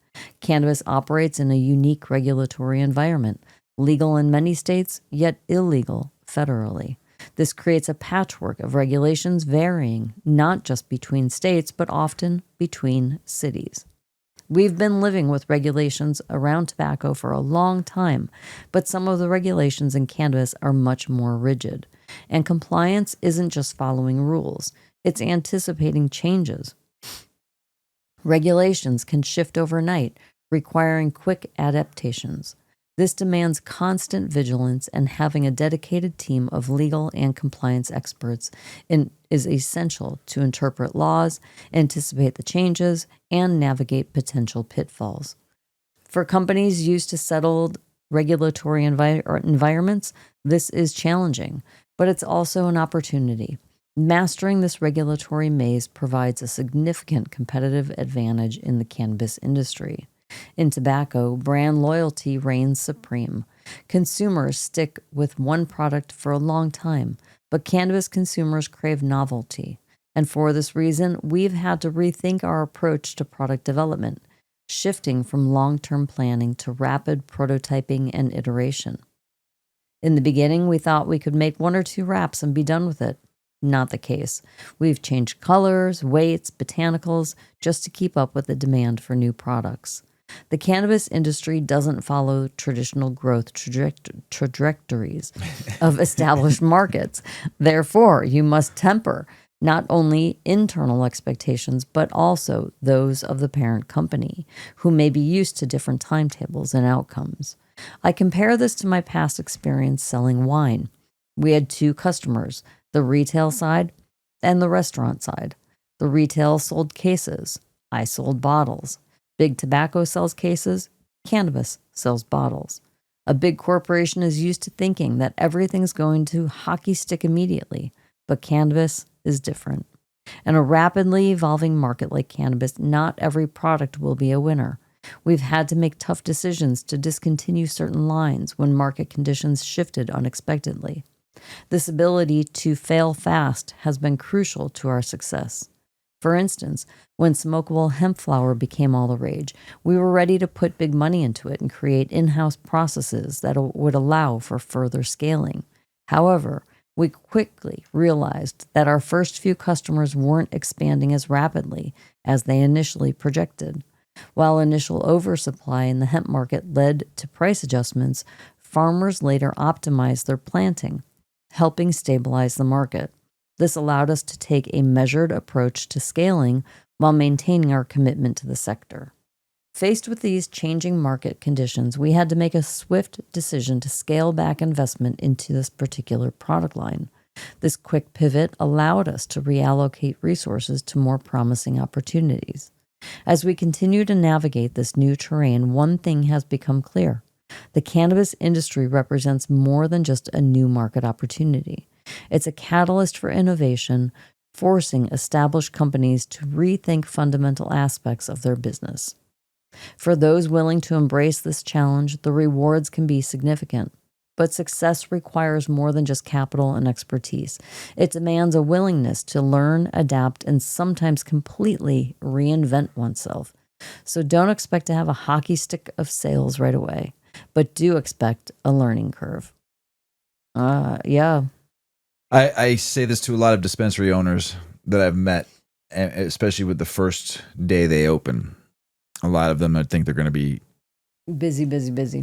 Cannabis operates in a unique regulatory environment, legal in many states, yet illegal federally. This creates a patchwork of regulations varying not just between states, but often between cities. We've been living with regulations around tobacco for a long time, but some of the regulations in cannabis are much more rigid. And compliance isn't just following rules, it's anticipating changes. Regulations can shift overnight, requiring quick adaptations. This demands constant vigilance, and having a dedicated team of legal and compliance experts is essential to interpret laws, anticipate the changes, and navigate potential pitfalls. For companies used to settled regulatory environments, this is challenging, but it's also an opportunity. Mastering this regulatory maze provides a significant competitive advantage in the cannabis industry. In tobacco, brand loyalty reigns supreme. Consumers stick with one product for a long time, but cannabis consumers crave novelty. And for this reason, we've had to rethink our approach to product development, shifting from long-term planning to rapid prototyping and iteration. In the beginning, we thought we could make 1 or 2 wraps and be done with it. Not the case. We've changed colors, weights, botanicals, just to keep up with the demand for new products. The cannabis industry doesn't follow traditional growth trajectories of established markets. Therefore, you must temper not only internal expectations, but also those of the parent company, who may be used to different timetables and outcomes. I compare this to my past experience selling wine. We had 2 customers, the retail side and the restaurant side. The retail sold cases. I sold bottles. Big tobacco sells cases. Cannabis sells bottles. A big corporation is used to thinking that everything's going to hockey stick immediately, but cannabis is different. In a rapidly evolving market like cannabis, not every product will be a winner. We've had to make tough decisions to discontinue certain lines when market conditions shifted unexpectedly. This ability to fail fast has been crucial to our success. For instance, when smokable hemp flower became all the rage, we were ready to put big money into it and create in-house processes that would allow for further scaling. However, we quickly realized that our first few customers weren't expanding as rapidly as they initially projected. While initial oversupply in the hemp market led to price adjustments, farmers later optimized their planting, helping stabilize the market. This allowed us to take a measured approach to scaling while maintaining our commitment to the sector. Faced with these changing market conditions, we had to make a swift decision to scale back investment into this particular product line. This quick pivot allowed us to reallocate resources to more promising opportunities. As we continue to navigate this new terrain, one thing has become clear. The cannabis industry represents more than just a new market opportunity. It's a catalyst for innovation, forcing established companies to rethink fundamental aspects of their business. For those willing to embrace this challenge, the rewards can be significant. But success requires more than just capital and expertise. It demands a willingness to learn, adapt, and sometimes completely reinvent oneself. So don't expect to have a hockey stick of sales right away, but do expect a learning curve. Yeah. I say this to a lot of dispensary owners that I've met, especially with the first day they open. A lot of them I think they're going to be busy,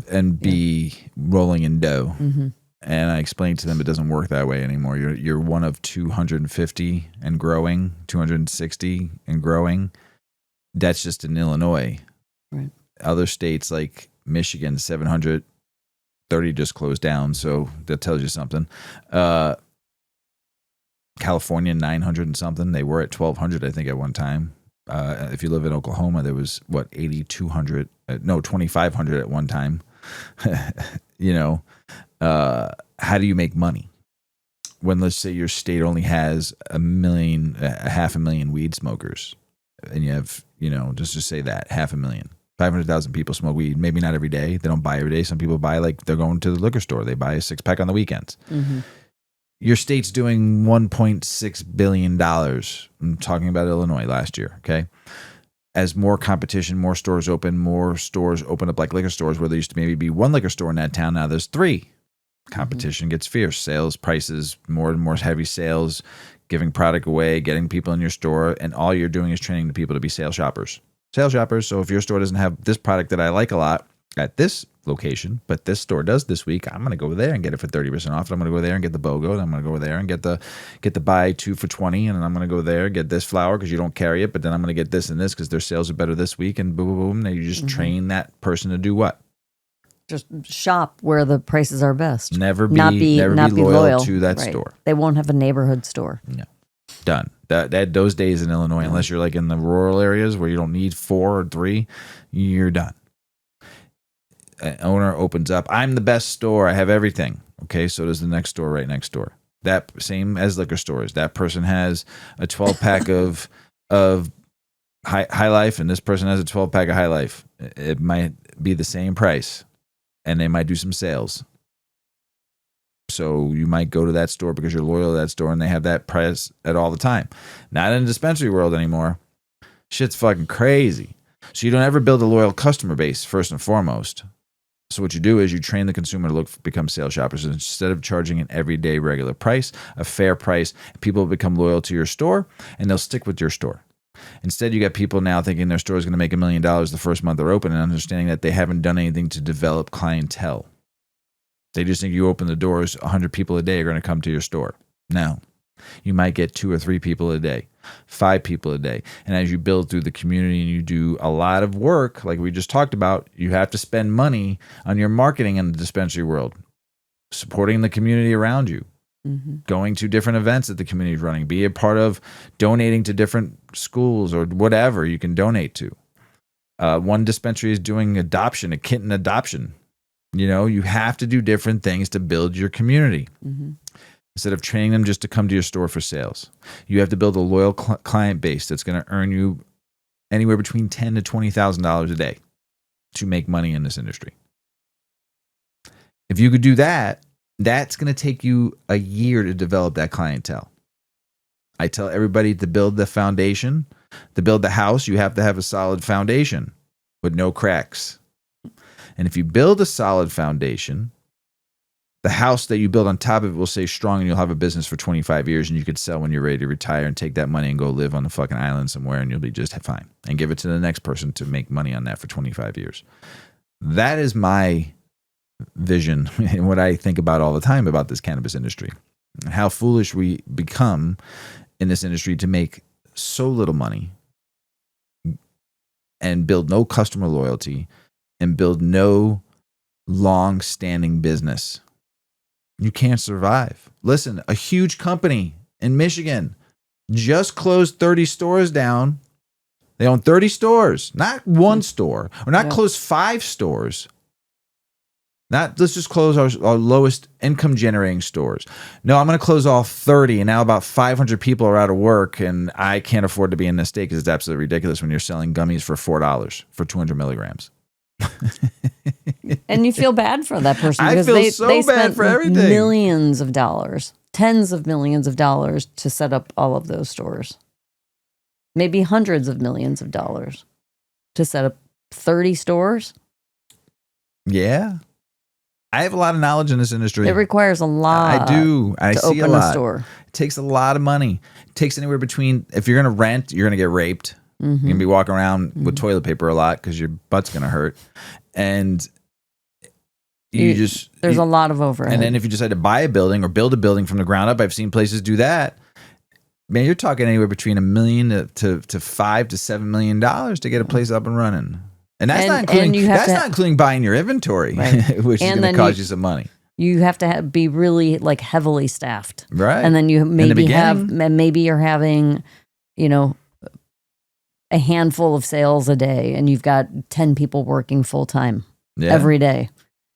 and be rolling in dough. Mm-hmm. And I explained to them it doesn't work that way anymore. You're one of 250 and growing, 260 and growing. That's just in Illinois. Right. Other states like Michigan, 730 just closed down, so that tells you something. California, 900 and something. They were at 1,200, I think, at one time. If you live in Oklahoma, there was 8,200, 2,500 at one time. How do you make money when, let's say, your state only has 500,000 weed smokers, and you have, just say that 500,000, 500,000 people smoke weed. Maybe not every day. They don't buy every day. Some people buy, like, they're going to the liquor store. They buy a 6-pack on the weekends. Mm-hmm. Your state's doing $1.6 billion. I'm talking about Illinois last year, okay? As more competition, more stores open up like liquor stores, where there used to maybe be one liquor store in that town. Now there's 3. Competition gets fierce. Sales prices, more and more heavy sales, giving product away, getting people in your store, and all you're doing is training the people to be sales shoppers. So if your store doesn't have this product that I like a lot at this location, but this store does this week, I'm going to go there and get it for 30% off. I'm going to go there and get the BOGO, and I'm going to go there and get the buy 2 for 20, and I'm going to go there and get this flower because you don't carry it, but then I'm going to get this and this because their sales are better this week, and boom, boom, boom. Now you just train that person to do what? Just shop where the prices are best. Never be loyal to that store. They won't have a neighborhood store. No. Done. That those days in Illinois, unless you're like in the rural areas where you don't need 4 or 3, you're done. An owner opens up, I'm the best store, I have everything. Okay, so does the next store right next door. That same as liquor stores. That person has a 12-pack of High Life, and this person has a 12-pack of High Life. It might be the same price, and they might do some sales. So you might go to that store because you're loyal to that store, and they have that price at all the time. Not in the dispensary world anymore. Shit's fucking crazy. So you don't ever build a loyal customer base, first and foremost. So what you do is you train the consumer to become sales shoppers. And instead of charging an everyday regular price, a fair price, people will become loyal to your store, and they'll stick with your store. Instead, you got people now thinking their store is going to make $1 million the first month they're open, and understanding that they haven't done anything to develop clientele. They just think you open the doors, 100 people a day are going to come to your store. No. You might get 2 or 3 people a day, 5 people a day. And as you build through the community and you do a lot of work, like we just talked about, you have to spend money on your marketing in the dispensary world, supporting the community around you, going to different events that the community is running, be a part of donating to different schools or whatever you can donate to. One dispensary is doing adoption, a kitten adoption. You have to do different things to build your community. Instead of training them just to come to your store for sales. You have to build a loyal client base that's going to earn you anywhere between $10,000 to $20,000 a day to make money in this industry. If you could do that, that's going to take you a year to develop that clientele. I tell everybody to build the foundation. To build the house, you have to have a solid foundation with no cracks. And if you build a solid foundation, the house that you build on top of it will stay strong, and you'll have a business for 25 years, and you could sell when you're ready to retire and take that money and go live on the fucking island somewhere, and you'll be just fine, and give it to the next person to make money on that for 25 years. That is my vision and what I think about all the time about this cannabis industry. How foolish we become in this industry to make so little money and build no customer loyalty and build no long-standing business. You can't survive. Listen, a huge company in Michigan just closed 30 stores down They own 30 stores, not one store, or not close 5 stores. Not let's just close our lowest income generating stores. No, I'm going to close all 30, and now about 500 people are out of work, and I can't afford to be in this state because it's absolutely ridiculous when you're selling gummies for $4 for 200 milligrams. And you feel bad for that person I because feel they bad spent for everything. millions of dollars, tens of millions of dollars to set up all of those stores. Maybe hundreds of millions of dollars to set up 30 stores. Yeah. I have a lot of knowledge in this industry. It requires a lot. I do. I see open a lot. store. It takes a lot of money. It takes anywhere between, if you're going to rent, you're going to get raped. Mm-hmm. You're going to be walking around with toilet paper a lot because your butt's going to hurt. And there's a lot of overhead. And then if you decide to buy a building or build a building from the ground up, I've seen places do that. Man, you're talking anywhere between $1 million to $5 to $7 million to get a place up and running. And that's not including buying your inventory, right. Which is going to cost you some money. You have to be really like heavily staffed, right? And then you maybe you're having, a handful of sales a day, and you've got 10 people working full time every day.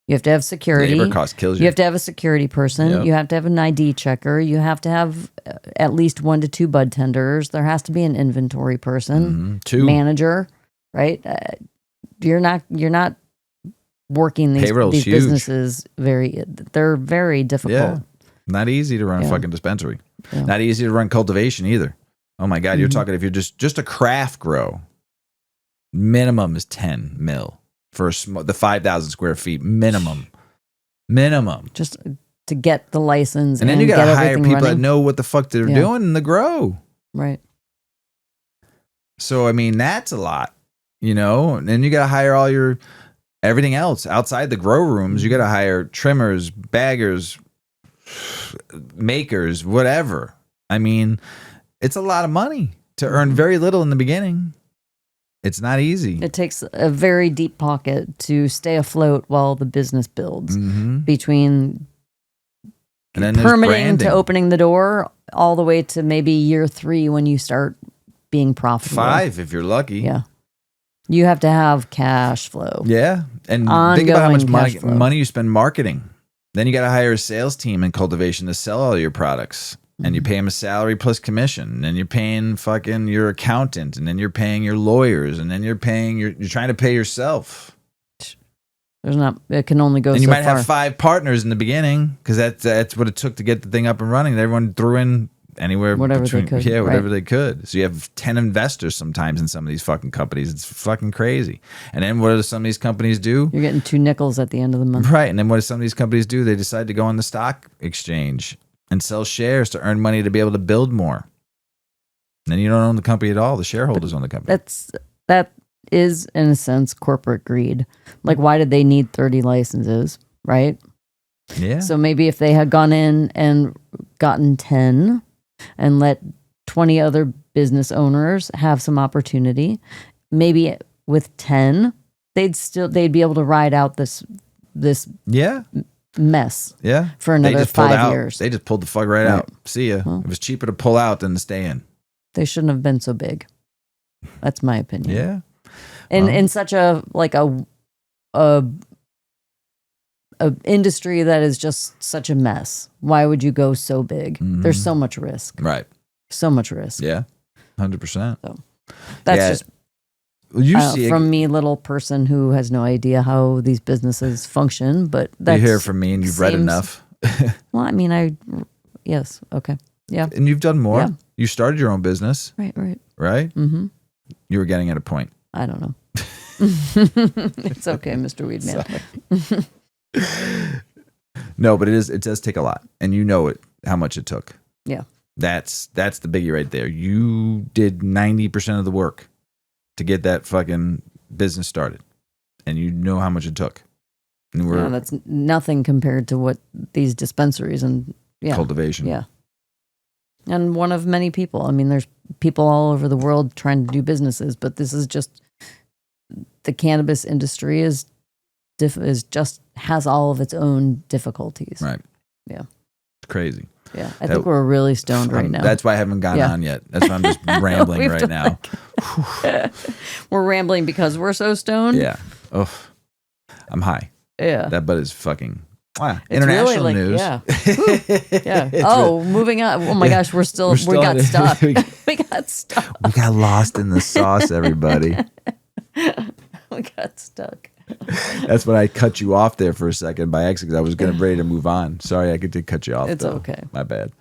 You have to have security. Labor cost kills you. You have to have a security person. Yep. You have to have an ID checker. You have to have at least 1 to 2 bud tenders. There has to be an inventory person, 2 manager, right? You're not working these businesses they're very difficult. Yeah. Not easy to run a fucking dispensary. Yeah. Not easy to run cultivation either. Oh my God, you're talking, if you're just a craft grow, minimum is 10 mil for the 5,000 square feet minimum. Just to get the license. And then you got to hire people that know what the fuck they're doing in the grow. Right. So, I mean, that's a lot, and then you got to hire all everything else outside the grow rooms. You got to hire trimmers, baggers, makers, whatever. I mean, it's a lot of money to earn very little in the beginning. It's not easy. It takes a very deep pocket to stay afloat while the business builds. Between permitting to opening the door all the way to maybe year 3 when you start being profitable. 5 if you're lucky. Yeah. You have to have cash flow. Yeah. And think about how much money you spend marketing. Then you got to hire a sales team in cultivation to sell all your products. And you pay them a salary plus commission. And you're paying fucking your accountant. And then you're paying your lawyers. And then you're trying to pay yourself. It can only go so far. And you might have 5 partners in the beginning because that's what it took to get the thing up and running. Everyone threw in whatever they could. Yeah, whatever they could. So you have 10 investors sometimes in some of these fucking companies. It's fucking crazy. And then what do some of these companies do? You're getting 2 nickels at the end of the month. Right. And then what do some of these companies do? They decide to go on the stock exchange and sell shares to earn money to be able to build more. And then you don't own the company at all. The shareholders own the company. That is, in a sense, corporate greed. Like, why did they need 30 licenses, right? Yeah. So maybe if they had gone in and gotten 10 and let 20 other business owners have some opportunity, maybe with 10, they'd be able to ride out this mess for another 5 years. They just pulled the fuck right out. See ya. Well, it was cheaper to pull out than to stay in. They shouldn't have been so big. That's my opinion. Yeah. In such a industry that is just such a mess. Why would you go so big? There's so much risk. Right. So much risk. Yeah. 100%. So that's just from me, little person who has no idea how these businesses function, but that's... You hear from me and you've read enough. Well, I mean, yes. Okay. Yeah. And you've done more. Yeah. You started your own business. Right. Right? Mm-hmm. You were getting at a point. I don't know. It's okay, Mr. Weedman. No, but it does take a lot. And you know how much it took. Yeah. That's the biggie right there. You did 90% of the work to get that fucking business started. And you know how much it took. And that's nothing compared to what these dispensaries and cultivation. Yeah. And one of many people. I mean, there's people all over the world trying to do businesses, but this is just the cannabis industry has all of its own difficulties. Right. Yeah. Yeah, I think we're really stoned right now. That's why I haven't gone on yet. That's why I'm just rambling right now. We're rambling because we're so stoned. Yeah. Oh, I'm high. Yeah. That butt is fucking International international news. Yeah. Yeah. Moving on. Oh my gosh, we got stuck. We got stuck. We got lost in the sauce, everybody. We got stuck. That's when I cut you off there for a second by accident. I was ready to move on. Sorry, I did cut you off. It's though. okay. My bad.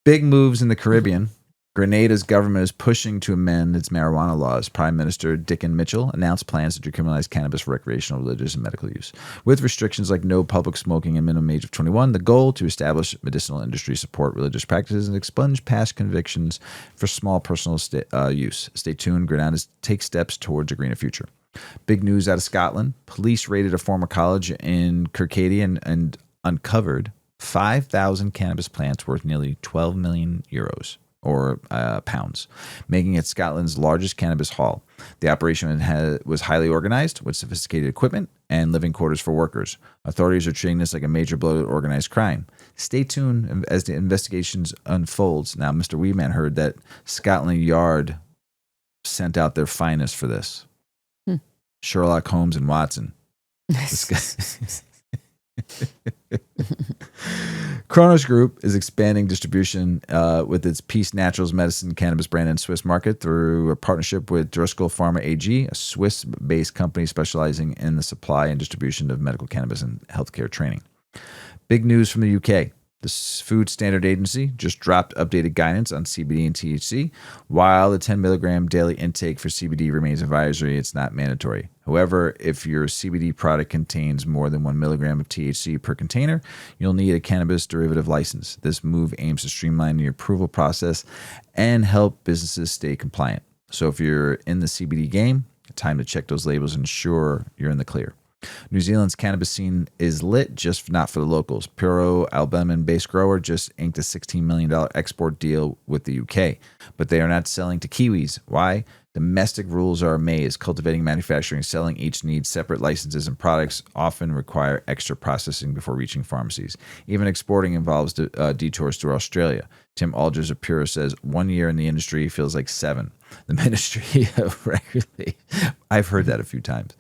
Big moves in the Caribbean. Grenada's government is pushing to amend its marijuana laws. Prime Minister Dickon Mitchell announced plans to decriminalize cannabis for recreational, religious, and medical use. With restrictions like no public smoking and minimum age of 21, the goal to establish medicinal industry, support religious practices, and expunge past convictions for small personal use. Stay tuned. Grenada takes steps towards a greener future. Big news out of Scotland. Police raided a former college in Kirkcaldy and uncovered 5,000 cannabis plants worth nearly 12 million euros. Or pounds, making it Scotland's largest cannabis haul. The operation was highly organized with sophisticated equipment and living quarters for workers. Authorities are treating this like a major blow to organized crime. Stay tuned as the investigations unfolds. Now, Mr. Weedman heard that Scotland Yard sent out their finest for this. Sherlock Holmes and Watson. Kronos Group is expanding distribution with its Peace Naturals Medicine cannabis brand in Swiss market through a partnership with Driscoll Pharma AG, a Swiss-based company specializing in the supply and distribution of medical cannabis and healthcare training. Big news from the UK. The Food Standard Agency just dropped updated guidance on CBD and THC. While the 10 milligram daily intake for CBD remains advisory, it's not mandatory. However, if your CBD product contains more than 1 milligram of THC per container, you'll need a cannabis derivative license. This move aims to streamline the approval process and help businesses stay compliant. So if you're in the CBD game, time to check those labels and ensure you're in the clear. New Zealand's cannabis scene is lit, just not for the locals. Puro Albumin-based grower just inked a $16 million export deal with the UK, but they are not selling to Kiwis. Why? Domestic rules are a maze. Cultivating, manufacturing, selling each needs separate licenses, and products often require extra processing before reaching pharmacies. Even exporting involves detours through Australia. Tim Alders of Puro says 1 year in the industry feels like 7. The Ministry of Regulation. I've heard that a few times.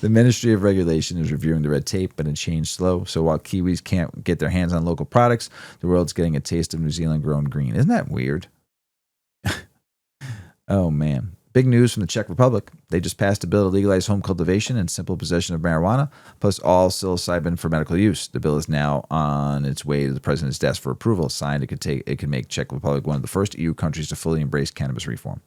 The Ministry of Regulation is reviewing the red tape, but it's changed slow. So while Kiwis can't get their hands on local products, the world's getting a taste of New Zealand grown green. Isn't that weird? Oh, man. Big news from the Czech Republic. They just passed a bill to legalize home cultivation and simple possession of marijuana, plus all psilocybin for medical use. The bill is now on its way to the president's desk for approval. Signed, it could make Czech Republic one of the first EU countries to fully embrace cannabis reform.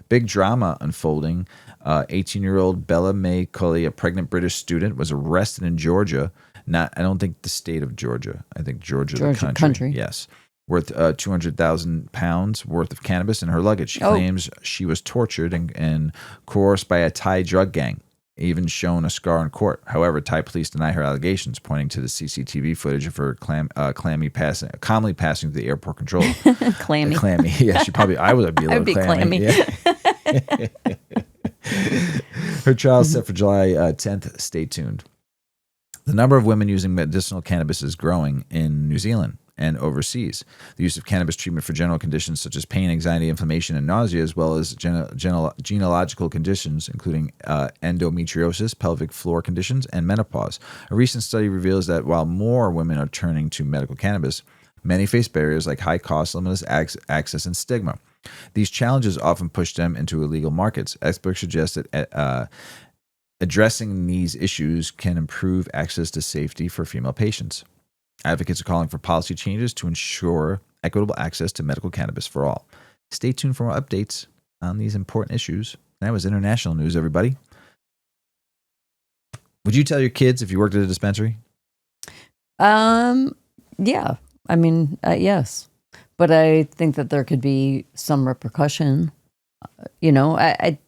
Big drama unfolding. 18-year-old Bella May Cully, a pregnant British student, was arrested in Georgia. I don't think the state of Georgia. I think Georgia the country. Yes. Worth 200,000 pounds worth of cannabis in her luggage. She claims she was tortured and coerced by a Thai drug gang, even shown a scar in court. However, Thai police deny her allegations, pointing to the CCTV footage of her calmly passing through the airport control. Clammy. Clammy. Yeah, I would be a little clammy. Yeah. Her trial is set for July 10th. Stay tuned. The number of women using medicinal cannabis is growing in New Zealand and overseas. The use of cannabis treatment for general conditions such as pain, anxiety, inflammation, and nausea, as well as genealogical conditions, including endometriosis, pelvic floor conditions, and menopause. A recent study reveals that while more women are turning to medical cannabis, many face barriers like high cost, limited access, and stigma. These challenges often push them into illegal markets. Experts suggest that addressing these issues can improve access to safety for female patients. Advocates are calling for policy changes to ensure equitable access to medical cannabis for all. Stay tuned for more updates on these important issues. That was international news, everybody. Would you tell your kids if you worked at a dispensary? Yeah. I mean, yes. But I think that there could be some repercussion. I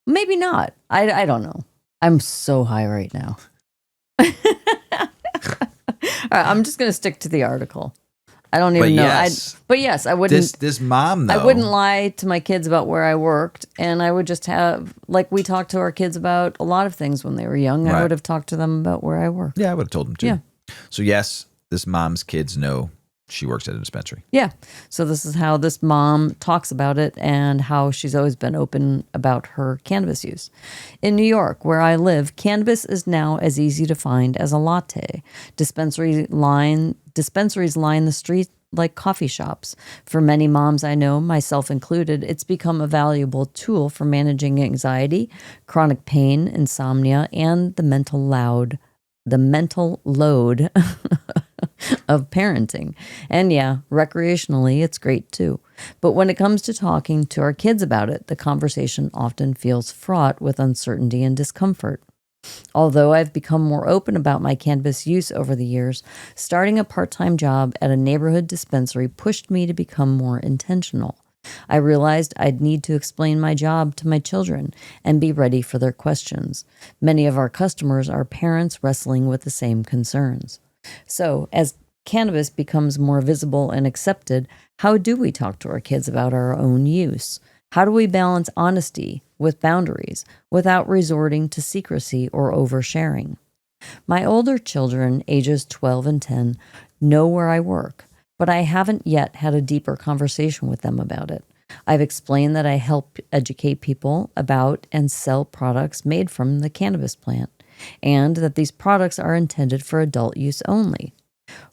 maybe not. I don't know. I'm so high right now. All right, I'm just going to stick to the article. I don't even know. Yes. But yes, I wouldn't. This mom, though. I wouldn't lie to my kids about where I worked, and I would just have, like we talked to our kids about a lot of things when they were young. Right. I would have talked to them about where I worked. Yeah, I would have told them too. Yeah. So yes, this mom's kids know she works at a dispensary. Yeah. So this is how this mom talks about it and how she's always been open about her cannabis use. In New York, where I live, cannabis is now as easy to find as a latte. Dispensaries line the street like coffee shops. For many moms I know, myself included, it's become a valuable tool for managing anxiety, chronic pain, insomnia, and the mental load of parenting. And yeah, recreationally, it's great too. But when it comes to talking to our kids about it, the conversation often feels fraught with uncertainty and discomfort. Although I've become more open about my cannabis use over the years, starting a part-time job at a neighborhood dispensary pushed me to become more intentional. I realized I'd need to explain my job to my children and be ready for their questions. Many of our customers are parents wrestling with the same concerns. So, as cannabis becomes more visible and accepted, how do we talk to our kids about our own use? How do we balance honesty with boundaries without resorting to secrecy or oversharing? My older children, ages 12 and 10, know where I work, but I haven't yet had a deeper conversation with them about it. I've explained that I help educate people about and sell products made from the cannabis plant, and that these products are intended for adult use only.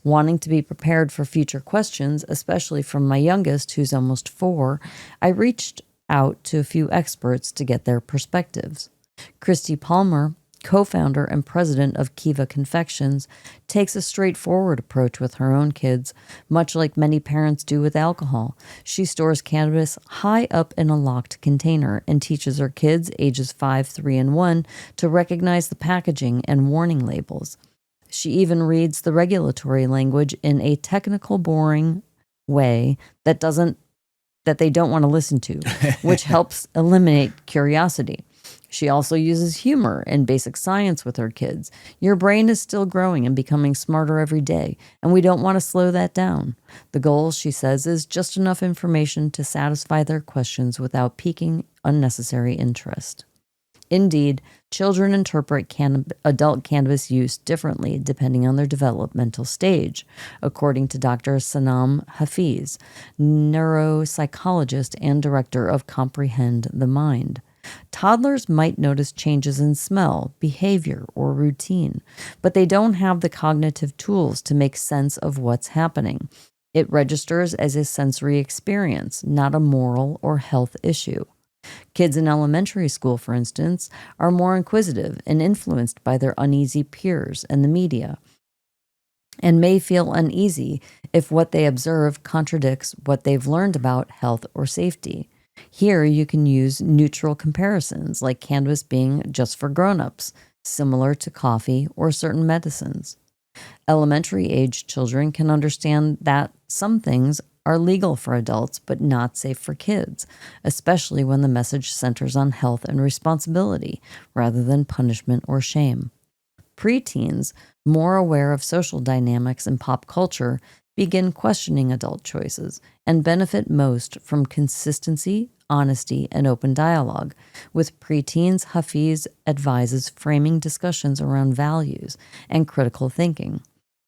Wanting to be prepared for future questions, especially from my youngest, who's almost 4, I reached out to a few experts to get their perspectives. Christy Palmer, co-founder and president of Kiva Confections, takes a straightforward approach with her own kids, much like many parents do with alcohol. She stores cannabis high up in a locked container and teaches her kids, ages 5, 3, and 1, to recognize the packaging and warning labels. She even reads the regulatory language in a technical, boring way that they don't want to listen to, which helps eliminate curiosity. She also uses humor and basic science with her kids. Your brain is still growing and becoming smarter every day, and we don't want to slow that down. The goal, she says, is just enough information to satisfy their questions without piquing unnecessary interest. Indeed, children interpret adult cannabis use differently depending on their developmental stage, according to Dr. Sanam Hafiz, neuropsychologist and director of Comprehend the Mind. Toddlers might notice changes in smell, behavior, or routine, but they don't have the cognitive tools to make sense of what's happening. It registers as a sensory experience, not a moral or health issue. Kids in elementary school, for instance, are more inquisitive and influenced by their uneasy peers and the media, and may feel uneasy if what they observe contradicts what they've learned about health or safety. Here, you can use neutral comparisons, like cannabis being just for grown-ups, similar to coffee or certain medicines. Elementary-age children can understand that some things are legal for adults but not safe for kids, especially when the message centers on health and responsibility rather than punishment or shame. Preteens, more aware of social dynamics and pop culture, begin questioning adult choices and benefit most from consistency, honesty, and open dialogue. With preteens, Hafiz advises framing discussions around values and critical thinking.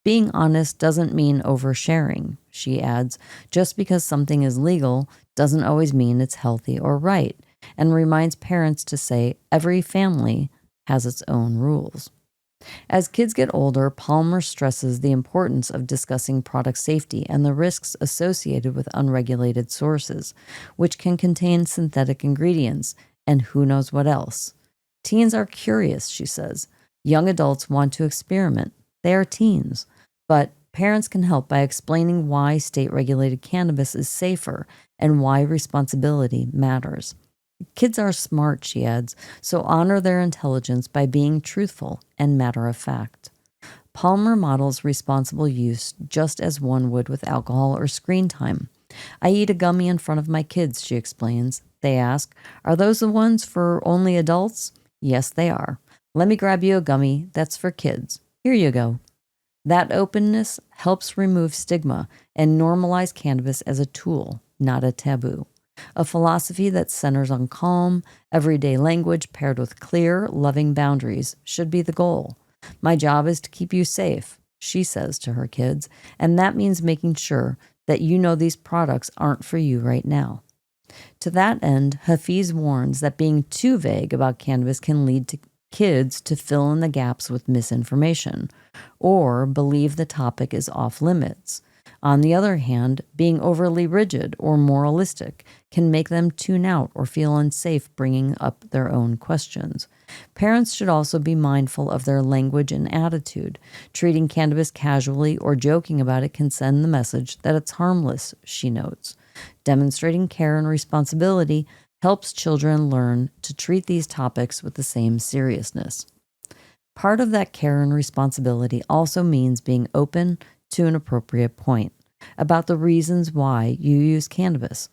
Being honest doesn't mean oversharing, she adds. Just because something is legal doesn't always mean it's healthy or right, and reminds parents to say every family has its own rules. As kids get older, Palmer stresses the importance of discussing product safety and the risks associated with unregulated sources, which can contain synthetic ingredients and who knows what else. Teens are curious, she says. Young adults want to experiment. They are teens. But parents can help by explaining why state-regulated cannabis is safer and why responsibility matters. Kids are smart, she adds, so honor their intelligence by being truthful and matter-of-fact. Palmer models responsible use just as one would with alcohol or screen time. I eat a gummy in front of my kids, she explains. They ask, are those the ones for only adults? Yes, they are. Let me grab you a gummy that's for kids. Here you go. That openness helps remove stigma and normalize cannabis as a tool, not a taboo. A philosophy that centers on calm, everyday language paired with clear, loving boundaries should be the goal. My job is to keep you safe, she says to her kids, and that means making sure that you know these products aren't for you right now. To that end, Hafiz warns that being too vague about cannabis can lead to kids to fill in the gaps with misinformation or believe the topic is off limits. On the other hand, being overly rigid or moralistic can make them tune out or feel unsafe bringing up their own questions. Parents should also be mindful of their language and attitude. Treating cannabis casually or joking about it can send the message that it's harmless, she notes. Demonstrating care and responsibility helps children learn to treat these topics with the same seriousness. Part of that care and responsibility also means being open to an appropriate point about the reasons why you use cannabis.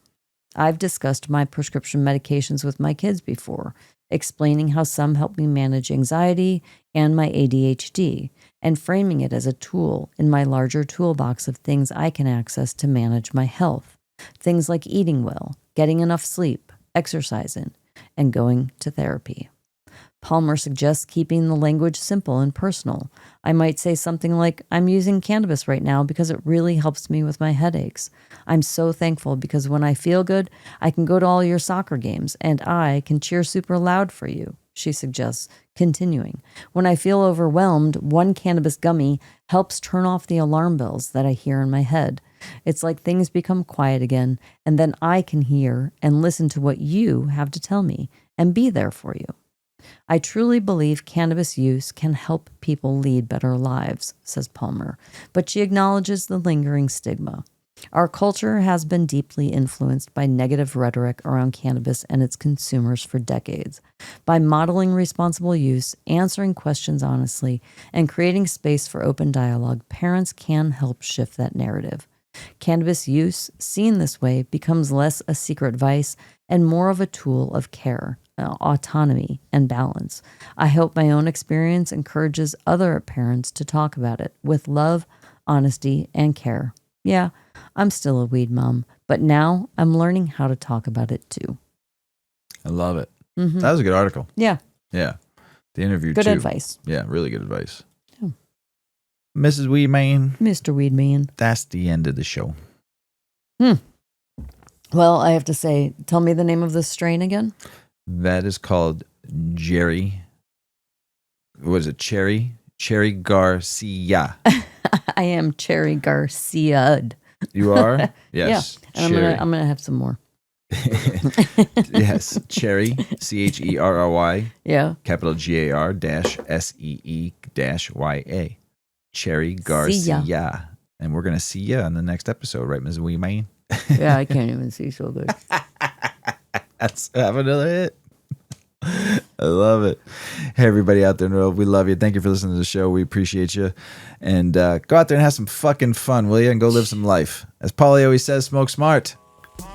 I've discussed my prescription medications with my kids before, explaining how some help me manage anxiety and my ADHD, and framing it as a tool in my larger toolbox of things I can access to manage my health. Things like eating well, getting enough sleep, exercising, and going to therapy. Palmer suggests keeping the language simple and personal. I might say something like, I'm using cannabis right now because it really helps me with my headaches. I'm so thankful because when I feel good, I can go to all your soccer games and I can cheer super loud for you, she suggests, continuing. When I feel overwhelmed, one cannabis gummy helps turn off the alarm bells that I hear in my head. It's like things become quiet again, and then I can hear and listen to what you have to tell me and be there for you. I truly believe cannabis use can help people lead better lives, says Palmer, but she acknowledges the lingering stigma. Our culture has been deeply influenced by negative rhetoric around cannabis and its consumers for decades. By modeling responsible use, answering questions honestly, and creating space for open dialogue, parents can help shift that narrative. Cannabis use, seen this way, becomes less a secret vice and more of a tool of care, autonomy, and balance. I hope my own experience encourages other parents to talk about it with love, honesty, and care. Yeah, I'm still a weed mom, but now I'm learning how to talk about it too. I love it. Mm-hmm. That was a good article. Yeah. Yeah. The interview good too. Advice. Yeah, really good advice. Yeah. Mrs. Weedman. Mr. Weedman. That's the end of the show. Well, I have to say, tell me the name of this strain again. That is called Cherry Gar-See-Yah. I am Cherry Gar-See-Yah. You are? Yes. Yeah. And I'm gonna have some more. Yes. Cherry, Cherry. Yeah. Capital GAR-SEE-YA. Cherry Gar-See-Yah. And we're going to see you on the next episode, right, Ms. Weedman? Yeah, I can't even see so good. Let's have another hit. I love it. Hey, everybody out there in the world, we love you. Thank you for listening to the show. We appreciate you. And go out there and have some fucking fun, will you? And go live some life. As Paulie always says, smoke smart.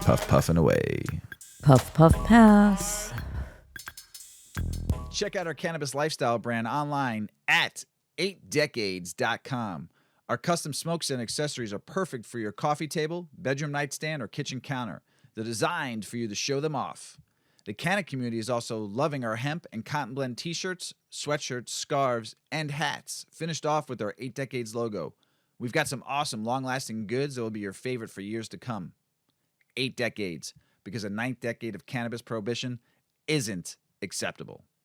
Puff, puffing away. Puff, puff, pass. Check out our cannabis lifestyle brand online at 8decades.com. Our custom smokes and accessories are perfect for your coffee table, bedroom nightstand, or kitchen counter. They're designed for you to show them off. The Canna community is also loving our hemp and cotton blend t-shirts, sweatshirts, scarves, and hats, finished off with our 8 Decades logo. We've got some awesome long-lasting goods that will be your favorite for years to come. 8 Decades, because a 9th decade of cannabis prohibition isn't acceptable.